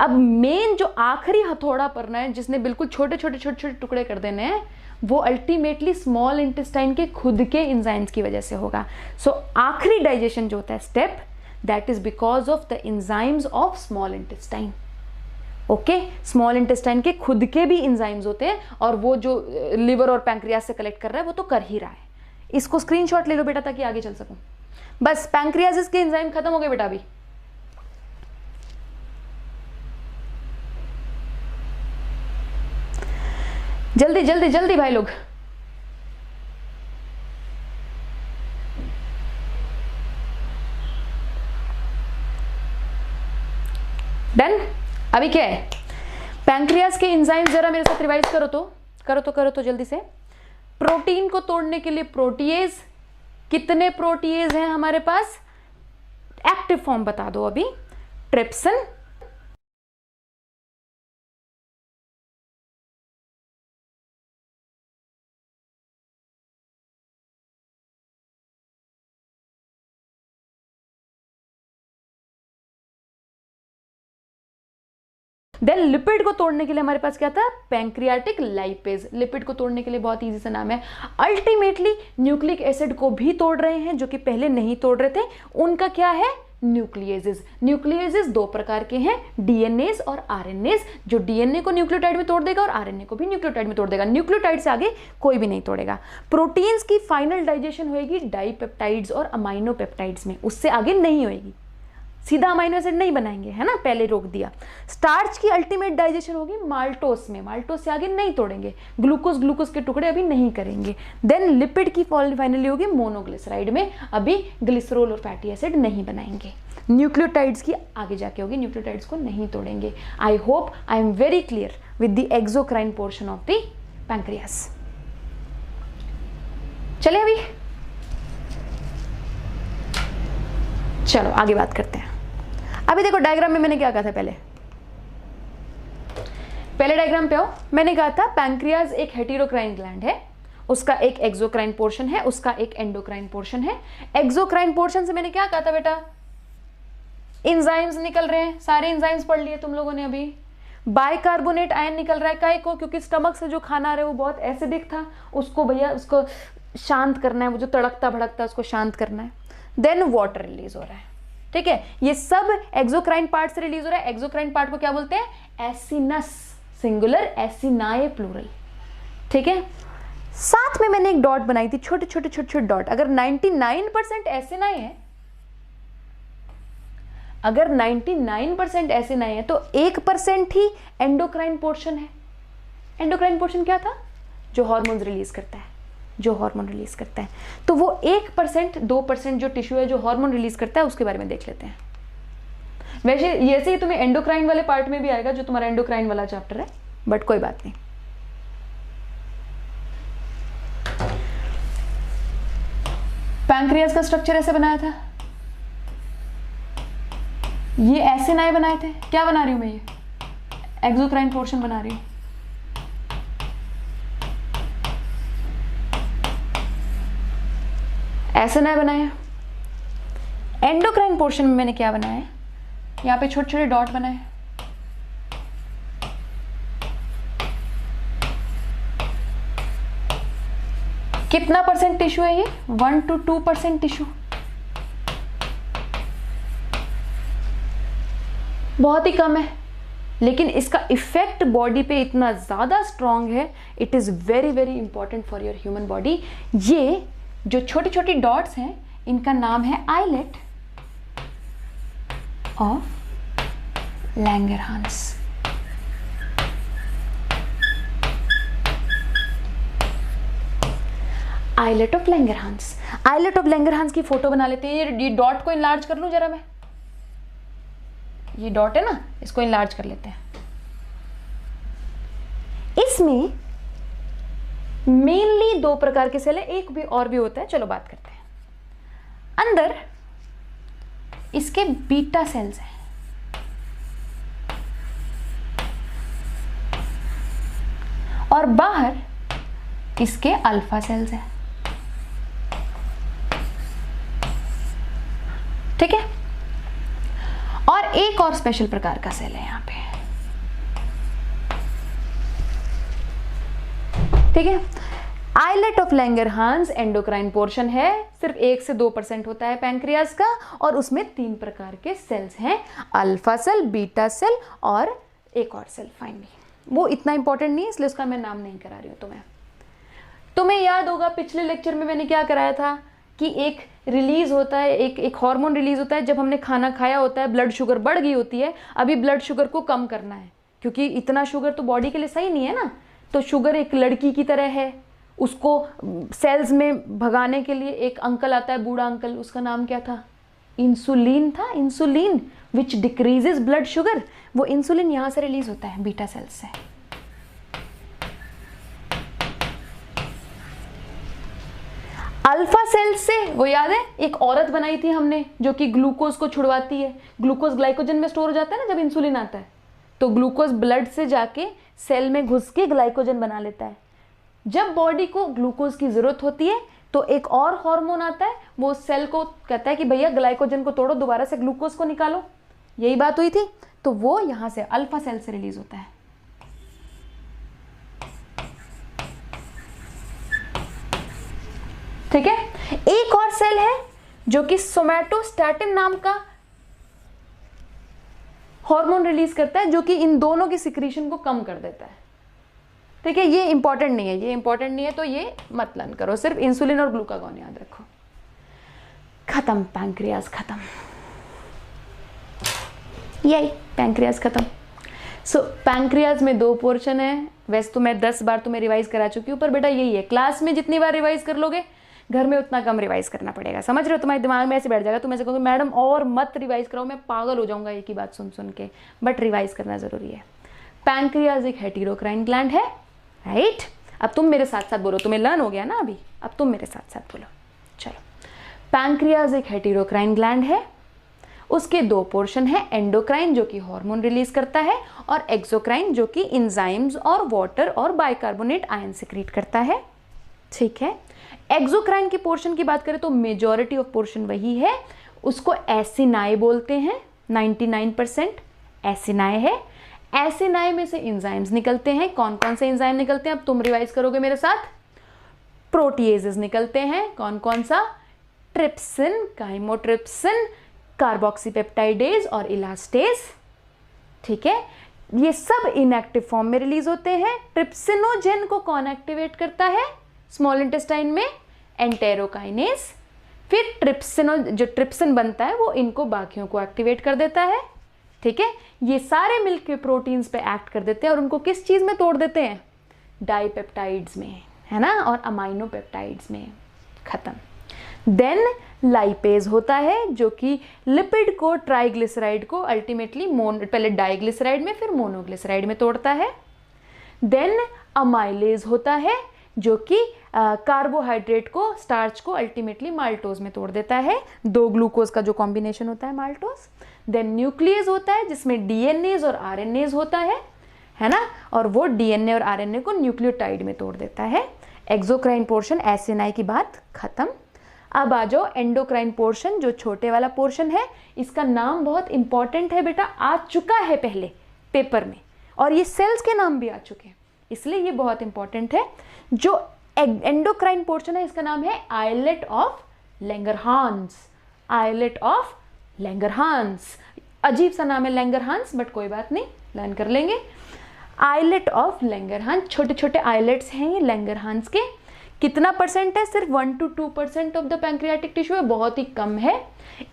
अब मेन जो आखिरी हथौड़ा पड़ना है, जिसने बिल्कुल छोटे छोटे छोटे छोटे टुकड़े कर देने हैं, वो अल्टीमेटली स्मॉल इंटेस्टाइन के खुद के एंजाइम्स की वजह से होगा। सो आखिरी डाइजेशन जो होता है step, that is because of the enzymes of small intestine. Okay, small intestine के खुद के भी एंजाइम्स होते हैं, और वो जो लिवर और पैंक्रियास से कलेक्ट कर रहा है वो तो कर ही रहा है। इसको स्क्रीनशॉट ले लो बेटा ताकि आगे चल सकूं। बस पैंक्रियासिस के एंजाइम खत्म हो गए बेटा अभी। जल्दी जल्दी जल्दी भाई लोग। डन। अभी क्या है, पैंक्रियास के एंजाइम जरा मेरे साथ रिवाइज करो तो जल्दी से। प्रोटीन को तोड़ने के लिए प्रोटीएज, कितने प्रोटीएज हैं हमारे पास, एक्टिव फॉर्म बता दो अभी। ट्रिप्सिन, देन लिपिड को तोड़ने के लिए हमारे पास क्या था, पैंक्रियाटिक लाइपेज। लिपिड को तोड़ने के लिए बहुत इजी सा नाम है। अल्टीमेटली न्यूक्लिक एसिड को भी तोड़ रहे हैं जो कि पहले नहीं तोड़ रहे थे, उनका क्या है, न्यूक्लियेजेस। न्यूक्लियेजेस 2 प्रकार के हैं, डीएनएज और आरएनएज। जो डीएनए को न्यूक्लियोटाइड में तोड़ देगा और आरएनए को भी न्यूक्लियोटाइड में तोड़ देगा। न्यूक्लियोटाइड से आगे कोई भी नहीं तोड़ेगा। प्रोटीन्स की फाइनल डाइजेशन होगी डाइपेप्टाइड्स और अमाइनोपेप्टाइड्स में, उससे आगे नहीं होगी। सीधा अमाइनो एसिड नहीं बनाएंगे, है ना, पहले रोक दिया। स्टार्च की अल्टीमेट डाइजेशन होगी माल्टोस में, माल्टोस से आगे नहीं तोड़ेंगे। ग्लूकोज के टुकड़े अभी नहीं करेंगे। देन लिपिड की फाइनली होगी मोनोग्लिसराइड में, अभी ग्लिसरॉल और फैटी एसिड नहीं बनाएंगे। न्यूक्लियोटाइड्स की आगे जाके होगी, न्यूक्लियोटाइड्स को नहीं तोड़ेंगे। I hope I am very clear with the exocrine portion of the pancreas. चले अभी चलो आगे बात करते हैं। अभी देखो डायग्राम में मैंने क्या कहा था, पहले डायग्राम पे आओ। मैंने कहा था पैंक्रियाज एक हेटेरोक्राइन ग्लैंड है, उसका एक एक्सोक्राइन पोर्शन है, उसका एक एंडोक्राइन पोर्शन है। एक्सोक्राइन पोर्शन से मैंने क्या कहा था बेटा, एंजाइम्स निकल रहे हैं, सारे एंजाइम्स पढ़ लिए तुम लोगों ने अभी। बाइकार्बोनेट आयन निकल रहा है, काहे को, क्योंकि स्टमक से जो खाना आ रहा है वो बहुत एसिडिक था, उसको भैया उसको शांत करना है, वो जो तड़कता भड़कता है उसको शांत करना है। देन वाटर रिलीज हो रहा है, ठीक है। ये सब एक्सोक्राइन पार्ट से रिलीज हो रहा है। एक्सोक्राइन पार्ट को क्या बोलते हैं, एसिनस सिंगुलर, एसिनाए प्लूरल, ठीक है। साथ में मैंने एक डॉट बनाई थी, छोटे छोटे छोटे छोटे डॉट। अगर 99% एसिनाए है, अगर 99% एसिनाए है तो 1% ही एंडोक्राइन पोर्शन है। एंडोक्राइन पोर्शन क्या था, जो हार्मोन्स रिलीज करता है, जो हार्मोन रिलीज करता है। तो वो 1% 2% जो टिश्यू है जो हार्मोन रिलीज करता है, उसके बारे में देख लेते हैं। वैसे ऐसे ही तुम्हें एंडोक्राइन वाले पार्ट में भी आएगा, जो तुम्हारा एंडोक्राइन वाला चैप्टर है, बट कोई बात नहीं। पैंक्रियास का स्ट्रक्चर ऐसे बनाया था, ये एसिनाए बनाए थे। क्या बना रही हूं मैं, ये एक्सोक्राइन पोर्शन बना रही हूं। एसिनाए बनाया। एंडोक्राइन पोर्शन में मैंने क्या बनाया, यहाँ पे छोटे छोटे डॉट बनाए। कितना परसेंट टिश्यू है ये, 1 to 2% टिश्यू, बहुत ही कम है, लेकिन इसका इफेक्ट बॉडी पे इतना ज्यादा स्ट्रांग है। It is very very important for your human body. ये जो छोटी छोटी डॉट्स हैं, इनका नाम है islet of Langerhans. Islet of Langerhans. Islet of Langerhans की फोटो बना लेते हैं। ये डॉट को इनलार्ज कर लूं जरा मैं, ये डॉट है ना, इसको इनलार्ज कर लेते हैं। इसमें मेनली 2 प्रकार के सेल है, एक भी और भी होता है, चलो बात करते हैं। अंदर इसके बीटा सेल्स हैं, और बाहर इसके अल्फा सेल्स हैं। ठीक है, और एक और स्पेशल प्रकार का सेल है यहां पे। ठीक है, islet of Langerhans endocrine portion है, सिर्फ 1 से 2% होता है पैंक्रियाज का, और उसमें 3 प्रकार के सेल्स हैं, अल्फा सेल, बीटा सेल और एक और सेल फाइनली। वो इतना इंपॉर्टेंट नहीं है इसलिए उसका मैं नाम नहीं करा रही हूं। तुम्हें याद होगा पिछले लेक्चर में मैंने क्या कराया था कि एक रिलीज होता है, एक हार्मोन रिलीज होता है जब हमने खाना खाया होता है, ब्लड शुगर बढ़ गई होती है। अभी ब्लड शुगर को कम करना है क्योंकि इतना शुगर तो बॉडी के लिए सही नहीं है ना। तो शुगर एक लड़की की तरह है, उसको सेल्स में भगाने के लिए एक अंकल आता है, बूढ़ा अंकल, उसका नाम क्या था? इंसुलिन था, इंसुलिन विच डिक्रीजेस ब्लड शुगर। वो इंसुलिन यहां से रिलीज होता है बीटा सेल्स से। अल्फा सेल्स से वो याद है एक औरत बनाई थी हमने जो कि ग्लूकोज को छुड़वाती है। ग्लूकोज ग्लाइकोजन में स्टोर हो जाता है ना जब इंसुलिन आता है, तो ग्लूकोज ब्लड से जाके सेल में घुस के ग्लाइकोजन बना लेता है। जब बॉडी को ग्लूकोज की जरूरत होती है तो एक और हार्मोन आता है, वो सेल को कहता है कि भैया ग्लाइकोजन को तोड़ो, दोबारा से ग्लूकोज को निकालो। यही बात हुई थी, तो वो यहां से अल्फा सेल से रिलीज होता है। ठीक है, एक और सेल है जो कि सोमैटोस्टैटिन नाम का हार्मोन रिलीज करता है, जो कि इन दोनों की सिक्रीशन को कम कर देता है। ठीक है, ये इंपॉर्टेंट नहीं है, ये इंपॉर्टेंट नहीं है तो ये मत लर्न करो, सिर्फ इंसुलिन और ग्लूकागॉन याद रखो। खत्म, पैंक्रियाज खत्म, यही पैंक्रियाज खत्म। सो पैंक्रियाज में 2 पोर्शन है। वैसे तो मैं 10 बार तुम्हें रिवाइज करा चुकी हूँ, पर बेटा यही है, क्लास में जितनी बार रिवाइज कर लोगे घर में उतना कम रिवाइज करना पड़ेगा। समझ रहे हो? तुम्हारे दिमाग में ऐसे बैठ जाएगा, तुम ऐसे कहोगे मैडम और मत रिवाइज कराओ, मैं पागल हो जाऊंगा एक ही बात सुन सुन के। बट रिवाइज करना जरूरी है। पैंक्रियाज एक हेटेरोक्राइन ग्लैंड है, राइट? अब तुम मेरे साथ साथ बोलो, तुम्हें लर्न हो गया ना अभी, अब तुम मेरे साथ साथ बोलो। चलो, पैंक्रियाज एक हेटेरोक्राइन ग्लैंड है, उसके 2 पोर्शन है, एंडोक्राइन जो कि हार्मोन रिलीज करता है, और एक्सोक्राइन जो कि एंजाइम्स और वाटर और बाइकार्बोनेट आयन सिक्रीट करता है। ठीक है, एक्सोक्राइन के पोर्शन की बात करें तो मेजॉरिटी ऑफ पोर्शन वही है, उसको एसिनाई बोलते हैं। 99% एसिनाई है। एसिनाई में से एंजाइम्स निकलते हैं। कौन कौन से एंजाइम निकलते हैं अब तुम रिवाइज करोगे मेरे साथ? प्रोटीएजेस निकलते हैं। कौन कौन सा? ट्रिप्सिन, काइमोट्रिप्सिन, कार्बोक्सीपेप्टाइडेज और इलास्टेज। ठीक है, ये सब इनएक्टिव फॉर्म में रिलीज होते हैं। ट्रिप्सिनोजेन को कौन एक्टिवेट करता है स्मॉल इंटेस्टाइन में? एंटेरोकाइनेज। फिर जो ट्रिप्सिन बनता है वो इनको बाकियों को एक्टिवेट कर देता है। ठीक है, ये सारे मिलकर प्रोटीन्स पे एक्ट कर देते हैं और उनको किस चीज में तोड़ देते हैं? डाइपेप्टाइड्स में, है ना, और अमाइनोपेप्टाइड्स में। खत्म। देन लाइपेज होता है जो कि लिपिड को, ट्राइग्लिसराइड को अल्टीमेटली पहले डाइग्लिसराइड में फिर मोनोग्लिसराइड में तोड़ता है। देन अमाइलेज होता है जो कि कार्बोहाइड्रेट को, स्टार्च को अल्टीमेटली माल्टोज में तोड़ देता है। 2 ग्लूकोज का जो कॉम्बिनेशन होता है माल्टोज। देन न्यूक्लियस होता है जिसमें डीएनएज और आरएनएज होता है ना, और वो डीएनए और आरएनए को न्यूक्लियोटाइड में तोड़ देता है। एक्सोक्राइन पोर्शन एसिनाई की बात खत्म। अब आ जाओ एंडोक्राइन पोर्शन, जो छोटे वाला पोर्शन है। इसका नाम बहुत इंपॉर्टेंट है बेटा, आ चुका है पहले पेपर में, और ये सेल्स के नाम भी आ चुके हैं, इसलिए ये बहुत इंपॉर्टेंट है। जो एंडोक्राइन पोर्शन है इसका नाम है islet of Langerhans. Islet of Langerhans, अजीब सा नाम है लैंगरहांस, बट कोई बात नहीं, लर्न कर लेंगे। आइलेट ऑफ लैंगरहांस, छोटे छोटे आइलेट्स हैं ये लैंगरहांस के। कितना परसेंट है? सिर्फ 1 to 2% of the pancreatic tissue है, बहुत ही कम है।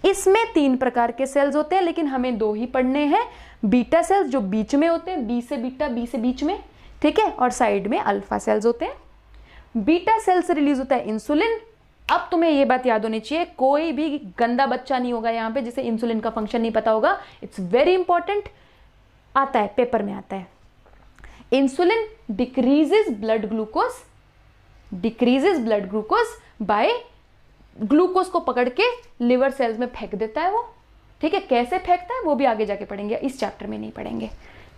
इसमें 3 प्रकार के सेल्स होते हैं, लेकिन हमें 2 ही पढ़ने हैं। बीटा सेल्स जो बीच में होते हैं, बी से बीटा, बी से बीच में, ठीक है, और साइड में अल्फा सेल्स होते हैं। बीटा सेल से रिलीज होता है इंसुलिन। अब तुम्हें यह बात याद होनी चाहिए, कोई भी गंदा बच्चा नहीं होगा यहाँ पे जिसे इंसुलिन का फंक्शन नहीं पता होगा। इट्स वेरी इंपॉर्टेंट, आता है पेपर में आता है। Insulin decreases blood glucose by glucose को पकड़ के लिवर सेल्स में फेंक देता है वो, ठीक है, कैसे फेंकता है वो भी आगे जाके पढ़ेंगे, इस चैप्टर में नहीं पढ़ेंगे।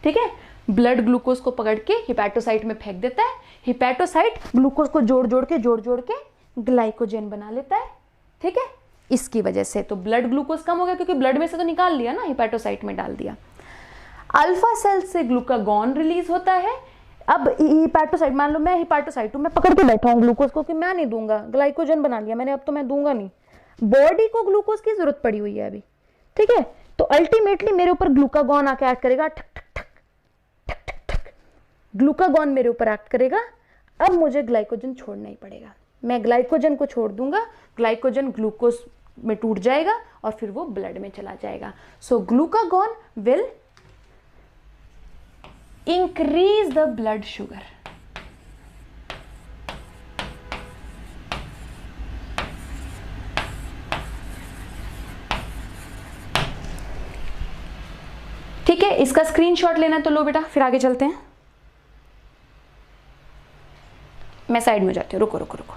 ठीक है, ब्लड ग्लूकोज को पकड़ के हिपैटोसाइट में फेंक देता है, हिपैटोसाइट ग्लूकोज को जोड़ जोड़ के ग्लाइकोजन बना लेता है। ठीक है, इसकी वजह से तो ब्लड ग्लूकोज कम हो गया, क्योंकि ब्लड में से तो निकाल लिया ना, हिपैटोसाइट में डाल दिया। अल्फा सेल से ग्लूकागॉन रिलीज होता है। अब हिपैटोसाइट, मान लो मैं हिपैटोसाइट हूं, मैं पकड़ के बैठा हूं ग्लूकोज को कि मैं नहीं दूंगा, ग्लाइकोजन बना लिया मैंने, अब तो मैं दूंगा नहीं। बॉडी को ग्लूकोज की जरूरत पड़ी हुई है अभी। ठीक है, तो अल्टीमेटली मेरे ऊपर ग्लूकागॉन आके एक्ट करेगा, ठक ठक ठक ठक ठक ठक, ग्लूकागॉन मेरे ऊपर एक्ट करेगा। अब मुझे ग्लाइकोजन छोड़ना ही पड़ेगा, मैं ग्लाइकोजन को छोड़ दूंगा, ग्लाइकोजन ग्लूकोज में टूट जाएगा और फिर वो ब्लड में चला जाएगा। So glucagon will increase the blood sugar. ठीक है, इसका स्क्रीनशॉट लेना तो लो बेटा, फिर आगे चलते हैं। मैं साइड में जाती हूँ, रुको रुको रुको।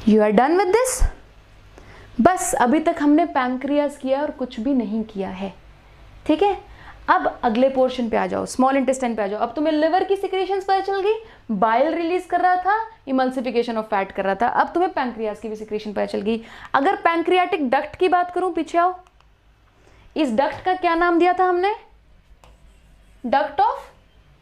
You are done with this. बस अभी तक हमने पैंक्रियास किया और कुछ भी नहीं किया है। ठीक है, अब अगले पोर्शन पे आ जाओ, स्मॉल इंटेस्टाइन पे आ जाओ। अब तुम्हें लिवर की सिक्रेशंस पता चल गई, बाइल रिलीज कर रहा था, इमल्सिफिकेशन ऑफ फैट कर रहा था। अब तुम्हें पैंक्रियास की भी सिक्रेशन पता चल गई। अगर पैंक्रियाटिक डक्ट की बात करूं, पीछे आओ, इस डक्ट का क्या नाम दिया था हमने? Duct of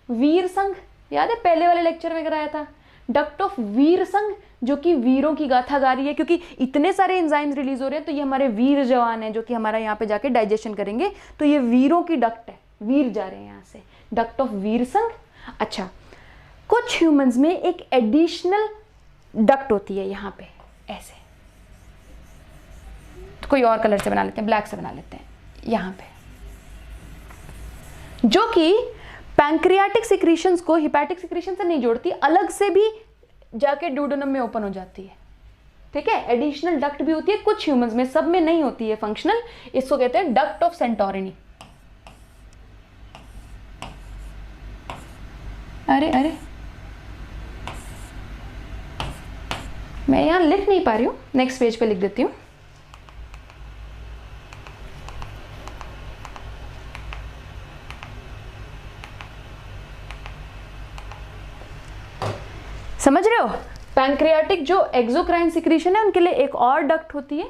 Wirsung. याद है, पहले वाले लेक्चर में कराया था, डक्ट ऑफ वीरसंघ, जो कि वीरों की गाथा गा रही है, क्योंकि इतने सारे एंजाइम्स रिलीज हो रहे हैं, तो ये हमारे वीर जवान हैं जो कि हमारा यहाँ पे जाके डाइजेशन करेंगे। तो ये वीरों की डक्ट है, वीर जा रहे हैं यहाँ से, डक्ट ऑफ वीरसंघ। अच्छा, कुछ ह्यूमंस में एक एडिशनल डक्ट होती है यहाँ पे, ऐसे, तो कोई और कलर से बना लेते हैं, ब्लैक से बना लेते हैं, यहाँ पे, जो कि पैंक्रियाटिक सिक्रीशंस को हिपैटिक सिक्रीशन से नहीं जोड़ती, अलग से भी जाके ड्यूडेनम में ओपन हो जाती है। ठीक है, एडिशनल डक्ट भी होती है कुछ ह्यूमंस में, सब में नहीं होती है फंक्शनल। इसको कहते हैं डक्ट ऑफ सेंटोरिनी। अरे अरे, मैं यहां लिख नहीं पा रही हूं, नेक्स्ट पेज पे लिख देती हूं। समझ रहे हो, पैंक्रियाटिक जो एक्सोक्राइन सिक्रीशन है उनके लिए एक और डक्ट होती है,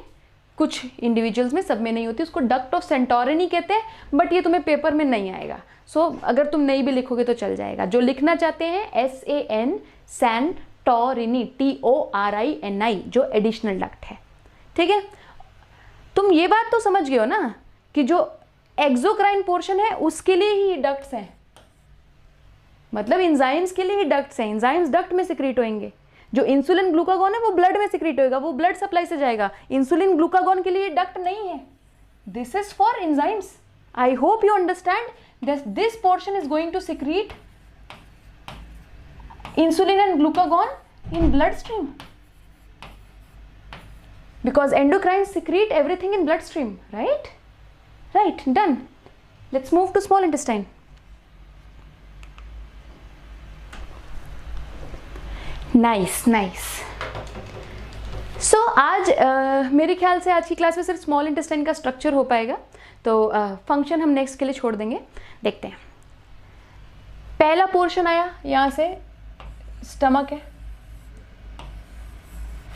कुछ इंडिविजुअल्स में, सब में नहीं होती, उसको डक्ट ऑफ सेंटोरिनी कहते हैं। बट ये तुम्हें पेपर में नहीं आएगा, सो अगर तुम नहीं भी लिखोगे तो चल जाएगा। जो लिखना चाहते हैं SAN सेंटोरिनी, TORINI, जो एडिशनल डक्ट है। ठीक है, तुम ये बात तो समझ गए हो ना कि जो एक्सोक्राइन पोर्शन है उसके लिए ही डक्ट्स हैं, मतलब एंजाइम्स के लिए ही डक्ट्स हैं, एंजाइम्स डक्ट में सिक्रीट होंगे। जो इंसुलिन ग्लूकागॉन है वो ब्लड में सिक्रीट होएगा, वो ब्लड सप्लाई से जाएगा। इंसुलिन ग्लूकागॉन के लिए डक्ट नहीं है, this is for enzymes. I hope you understand that this portion is going to secrete insulin and glucagon in blood stream, because endocrines secrete everything in bloodstream, right? Right, done. Let's move to small intestine. Nice nice. So आज मेरे ख्याल से आज की क्लास में सिर्फ स्मॉल इंटेस्टाइन का स्ट्रक्चर हो पाएगा, तो फंक्शन हम नेक्स्ट के लिए छोड़ देंगे। देखते हैं, पहला पोर्शन आया, यहाँ से स्टमक है,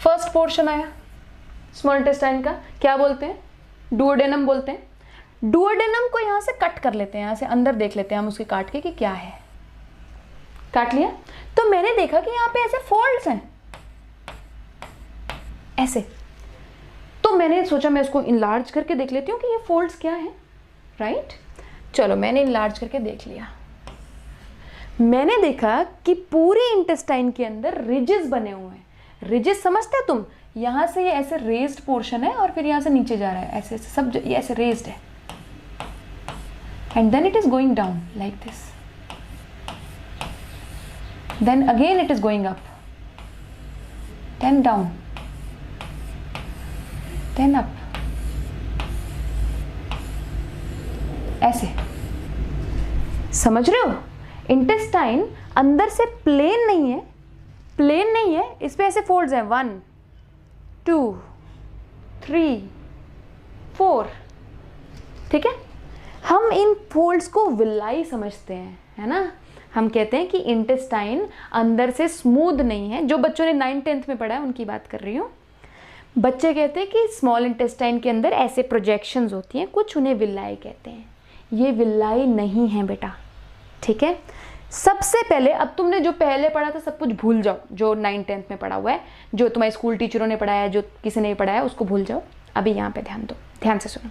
फर्स्ट पोर्शन आया स्मॉल इंटेस्टाइन का, क्या बोलते हैं? डुओडेनम बोलते हैं। डुओडेनम को यहाँ से कट कर लेते हैं, यहाँ से अंदर देख लेते हैं हम उसके काट के कि क्या है। काट लिया तो मैंने देखा कि यहाँ पे ऐसे फोल्ड्स हैं, ऐसे, तो मैंने सोचा मैं इसको इनलार्ज करके देख लेती हूँ कि ये फोल्ड्स क्या है, राइट? चलो, मैंने इनलार्ज करके देख लिया। मैंने देखा कि पूरे इंटेस्टाइन के अंदर रिजेस बने हुए हैं। रिजेस समझते हो तुम? यहाँ से ये ऐसे रेज्ड पोर्शन है और फिर यहाँ से नीचे जा रहा है, ऐसे ऐसे सब ये ऐसे रेज्ड है, and then it is going down like this, then again it is going up, then down, then up, ऐसे। समझ रहे हो? इंटेस्टाइन अंदर से प्लेन नहीं है, प्लेन नहीं है, इस पे ऐसे फोल्ड्स हैं 1 2 3 4, ठीक है। हम इन फोल्ड्स को विलाई समझते हैं, है ना। हम कहते हैं कि इंटेस्टाइन अंदर से स्मूथ नहीं है। जो बच्चों ने 9th-10th में पढ़ा है उनकी बात कर रही हूँ। बच्चे कहते हैं कि स्मॉल इंटेस्टाइन के अंदर ऐसे प्रोजेक्शंस होती हैं, कुछ उन्हें विलाई कहते हैं। ये विलाई नहीं है बेटा, ठीक है। सबसे पहले, अब तुमने जो पहले पढ़ा था सब कुछ भूल जाओ, जो 9th-10th में पढ़ा हुआ है, जो तुम्हारे स्कूल टीचरों ने पढ़ाया है, जो किसी ने पढ़ाया उसको भूल जाओ। अभी यहाँ पे ध्यान दो, ध्यान से सुनो।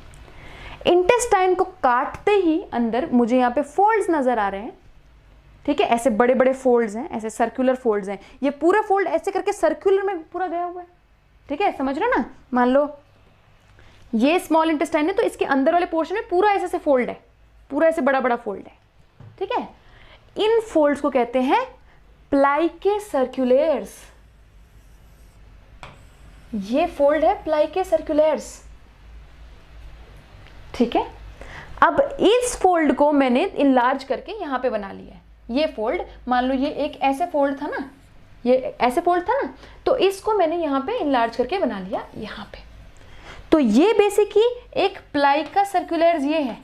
इंटेस्टाइन को काटते ही अंदर मुझे यहाँ पे फोल्ड्स नजर आ रहे हैं, ठीक है। ऐसे बड़े बड़े फोल्ड्स हैं, ऐसे सर्कुलर फोल्ड्स हैं। ये पूरा फोल्ड ऐसे करके सर्कुलर में पूरा गया हुआ है, ठीक है, समझ रहे हो ना। मान लो ये स्मॉल इंटेस्टाइन है, तो इसके अंदर वाले पोर्शन में पूरा ऐसे फोल्ड है, पूरा ऐसे बड़ा बड़ा फोल्ड है, ठीक है। इन फोल्ड्स को कहते हैं प्लाइके सर्कुलेर्स। ये फोल्ड है प्लाइके सर्कुलेर्स, ठीक है। अब इस फोल्ड को मैंने इनलार्ज करके यहां पे बना लिया है। ये फोल्ड, मान लो ये एक ऐसे फोल्ड था ना, ये ऐसे फोल्ड था ना, तो इसको मैंने यहां पे इनलार्ज करके बना लिया यहां पे। तो ये बेसिकली एक प्लाइका सर्कुलेर्स ये है,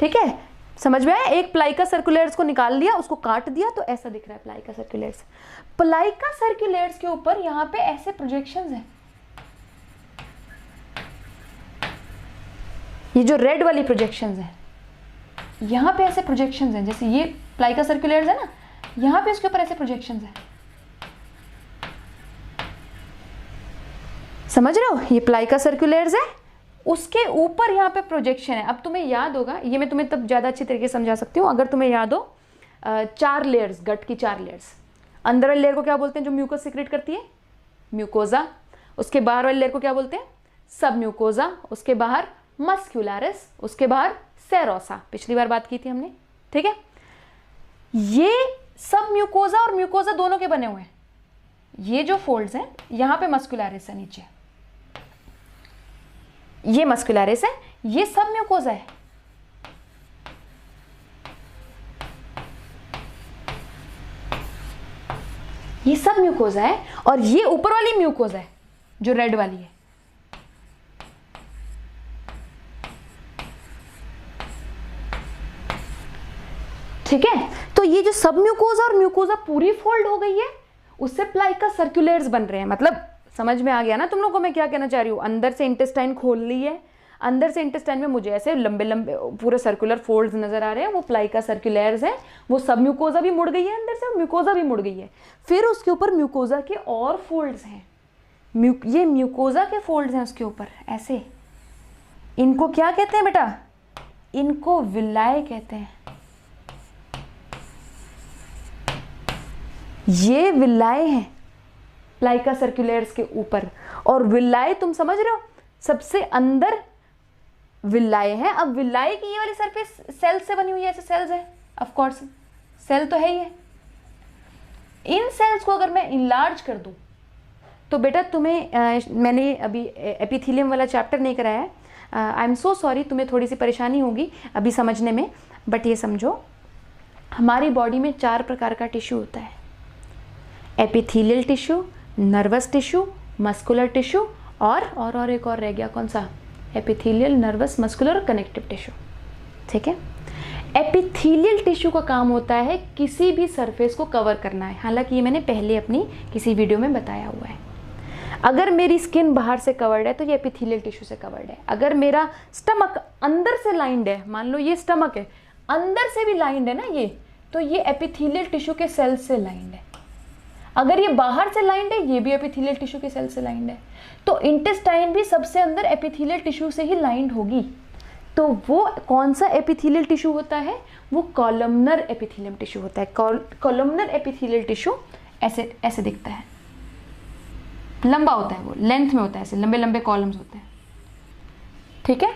ठीक है, समझ में आया। एक प्लाइका सर्कुलेर्स को निकाल लिया, उसको काट दिया, तो ऐसा दिख रहा है प्लाइका सर्कुलेर्स। प्लाइका सर्कुलेर्स के ऊपर यहां पे ऐसे प्रोजेक्शंस हैं, ये जो रेड वाली प्रोजेक्शंस हैं, यहां पे ऐसे प्रोजेक्शंस हैं। जैसे ये प्लाइका सर्कुलेर्स है ना, यहां पे इसके ऊपर ऐसे प्रोजेक्शंस हैं, समझ रहे हो। ये प्लाइका सर्कुलेर्स है, उसके ऊपर यहाँ पे प्रोजेक्शन है। अब तुम्हें याद होगा, ये मैं तुम्हें तब ज़्यादा अच्छी तरीके से समझा सकती हूँ अगर तुम्हें याद हो, 4 लेयर्स, गट की 4 लेयर्स। अंदर वाली लेयर को क्या बोलते हैं जो म्यूकस सीक्रेट करती है? म्यूकोजा। उसके बाहर वाली लेयर को क्या बोलते हैं? सब म्यूकोजा। उसके बाहर मस्क्यूलरिस, उसके बाहर सेरोसा। पिछली बार बात की थी हमने, ठीक है। ये सब म्यूकोजा और म्यूकोजा दोनों के बने हुए हैं। ये जो फोल्ड्स हैं, यहाँ पे मस्क्यूलरिस है नीचे, ये मस्कुलरिस है, ये सब म्यूकोजा है। ये सब म्यूकोजा है और ये ऊपर वाली म्यूकोजा है जो रेड वाली है, ठीक है। तो ये जो सब म्यूकोजा और म्यूकोजा पूरी फोल्ड हो गई है, उससे प्लाइका सर्कुलेर्स बन रहे हैं। मतलब समझ में आ गया ना तुम लोगों को मैं क्या कहना चाह रही हूँ। अंदर से इंटेस्टाइन खोल ली है, अंदर से इंटेस्टाइन में मुझे ऐसे लंबे लंबे पूरे सर्कुलर फोल्ड्स नजर आ रहे हैं, वो प्लाइका सर्कुलेर्स हैं। वो सब म्यूकोजा भी मुड़ गई है अंदर से, म्यूकोजा भी मुड़ गई है। फिर उसके ऊपर म्यूकोजा के और फोल्ड्स हैं, ये म्यूकोजा के फोल्ड्स हैं उसके ऊपर ऐसे। इनको क्या कहते हैं बेटा? इनको विलाय कहते हैं। ये विलाय हैं प्लाइका सर्कुलेर्स के ऊपर। और विलाय तुम समझ रहे हो, सबसे अंदर विलाय है। अब विलाय की ये वाली सरफेस सेल से बनी हुई है, ऐसे सेल्स है, ऑफ कोर्स सेल तो है ही है। इन सेल्स को अगर मैं इनलार्ज कर दूं तो बेटा तुम्हें मैंने अभी एपिथेलियम वाला चैप्टर नहीं कराया है, आई एम सो सॉरी, तुम्हें थोड़ी सी परेशानी होगी अभी समझने में। बट ये समझो, हमारी बॉडी में 4 प्रकार का टिश्यू होता है। Epithelial tissue, nervous tissue, muscular tissue और एक और रह गया, कौन सा? एपिथेलियल, नर्वस, मस्कुलर और कनेक्टिव टिश्यू, ठीक है। एपिथेलियल टिश्यू का काम होता है किसी भी सरफेस को कवर करना है। हालांकि ये मैंने पहले अपनी किसी वीडियो में बताया हुआ है। अगर मेरी स्किन बाहर से कवर्ड है तो ये एपिथेलियल टिश्यू से कवर्ड है। अगर मेरा स्टमक अंदर से लाइंड है, मान लो ये स्टमक है, अंदर से भी लाइंड है ना ये, तो ये एपिथेलियल टिश्यू के सेल से लाइंड है। अगर ये बाहर से लाइंड है, ये भी एपिथेलियल टिश्यू के सेल से लाइंड है। तो इंटेस्टाइन भी सबसे अंदर एपिथेलियल टिश्यू से ही लाइंड होगी। तो वो कौन सा एपिथेलियल टिश्यू होता है? वो कॉलमनर एपिथेलियम टिश्यू होता है। कॉलमनर एपिथेलियल टिश्यू ऐसे ऐसे दिखता है, लंबा होता है, वो लेंथ में होता है, ऐसे लंबे लंबे कॉलम्स होते हैं, ठीक है।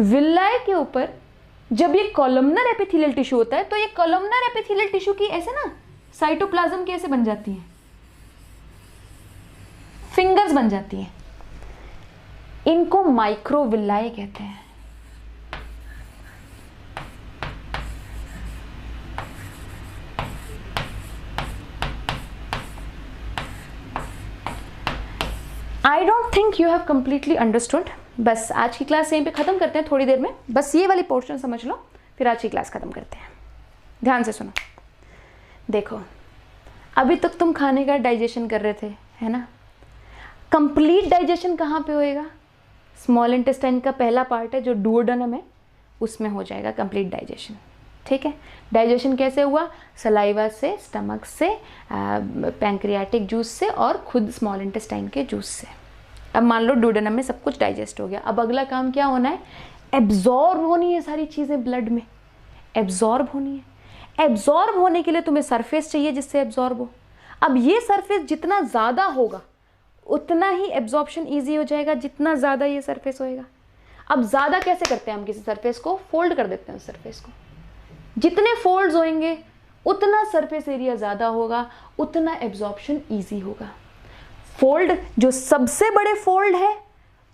विलाय के ऊपर जब ये कॉलमनर एपिथेलियल टिश्यू होता है तो ये कॉलमनर एपिथेलियल टिश्यू की ऐसे ना साइटोप्लाज्म की ऐसे बन जाती हैं, फिंगर्स बन जाती हैं। इनको माइक्रोविलाय कहते हैं। I don't think you have completely understood. बस आज की क्लास यहीं पे ख़त्म करते हैं, थोड़ी देर में बस ये वाली पोर्शन समझ लो, फिर आज की क्लास ख़त्म करते हैं। ध्यान से सुनो, देखो अभी तक तुम खाने का डाइजेशन कर रहे थे, है ना। कंप्लीट डाइजेशन कहाँ पे होएगा? स्मॉल इंटेस्टाइन का पहला पार्ट है जो डुओडेनम है, उसमें हो जाएगा कंप्लीट डाइजेशन। ठीक है, डाइजेशन कैसे हुआ? सलाइवा से, स्टमक से, पैंक्रियाटिक जूस से और खुद स्मॉल इंटेस्टाइन के जूस से। अब मान लो डुओडेनम में सब कुछ डाइजेस्ट हो गया, अब अगला काम क्या होना है? एब्जॉर्ब होनी है सारी चीज़ें ब्लड में, एब्जॉर्ब होनी है। एब्जॉर्ब होने के लिए तुम्हें सरफेस चाहिए जिससे एब्जॉर्ब हो। अब ये सरफेस जितना ज़्यादा होगा उतना ही एब्जॉर्प्शन ईजी हो जाएगा, जितना ज़्यादा ये सरफेस होएगा। अब ज़्यादा कैसे करते हैं हम किसी सरफेस को? फोल्ड कर देते हैं उस सरफेस को। जितने फोल्ड्स होंगे उतना सरफेस एरिया ज़्यादा होगा, उतना एब्जॉर्प्शन ईजी होगा। फोल्ड, जो सबसे बड़े फोल्ड है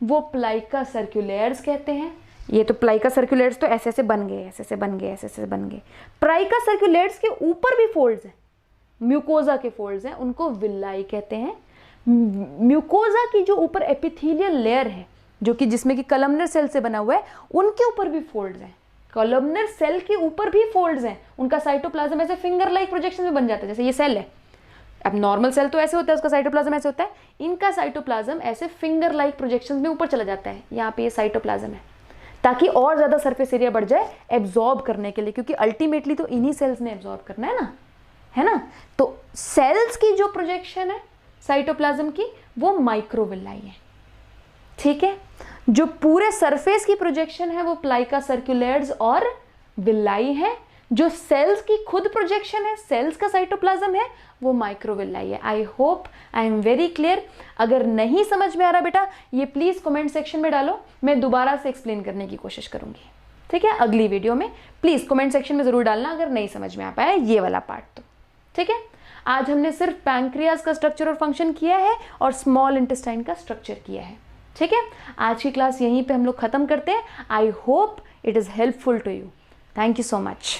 वो प्लाइका सर्कुलेयर्स कहते हैं। ये तो प्लाइका सर्कुलेयर्स तो ऐसे ऐसे बन गए, ऐसे ऐसे बन गए, ऐसे ऐसे बन गए। प्लाइका सर्कुलेयर्स के ऊपर भी फोल्ड्स हैं, म्यूकोजा के फोल्ड्स हैं, उनको विलाई कहते हैं। म्यूकोजा की जो ऊपर एपिथेलियल लेयर है, जो कि जिसमें कि कॉलमनर सेल से बना हुआ है, उनके ऊपर भी फोल्ड्स हैं। कॉलमनर सेल के ऊपर भी फोल्ड्स हैं, उनका साइटोप्लाज्म ऐसे फिंगर लाइक प्रोजेक्शन में बन जाता है। जैसे ये सेल है, अब नॉर्मल सेल तो ऐसे होता है, उसका साइटोप्लाज्म ऐसे होता है, इनका साइटोप्लाज्म ऐसे फिंगर लाइक प्रोजेक्शन में ऊपर चला जाता है। यहाँ पे ये साइटोप्लाज्म है, ताकि और ज़्यादा सरफेस एरिया बढ़ जाए एब्जॉर्ब करने के लिए, क्योंकि अल्टीमेटली तो इन्हीं सेल्स ने एब्जॉर्ब करना है ना। तो सेल्स की जो प्रोजेक्शन है साइटोप्लाज्म की, वो माइक्रोविलाई है। ठीक है, जो पूरे सरफेस की प्रोजेक्शन है वो प्लाइका सर्कुलेयर्स और विलाई है। जो सेल्स की खुद प्रोजेक्शन है, सेल्स का साइटोप्लाज्म है, वो माइक्रोविलाई है। I hope I am very clear. अगर नहीं समझ में आ रहा बेटा, ये प्लीज कमेंट सेक्शन में डालो, मैं दोबारा से एक्सप्लेन करने की कोशिश करूंगी। ठीक है, अगली वीडियो में प्लीज कमेंट सेक्शन में जरूर डालना अगर नहीं समझ में आ पाया ये वाला पार्ट तो। ठीक है, आज हमने सिर्फ पैंक्रियाज का स्ट्रक्चर और फंक्शन किया है और स्मॉल इंटेस्टाइन का स्ट्रक्चर किया है। ठीक है, आज की क्लास यहीं पे हम लोग खत्म करते हैं। I hope it is helpful to you. Thank you so much.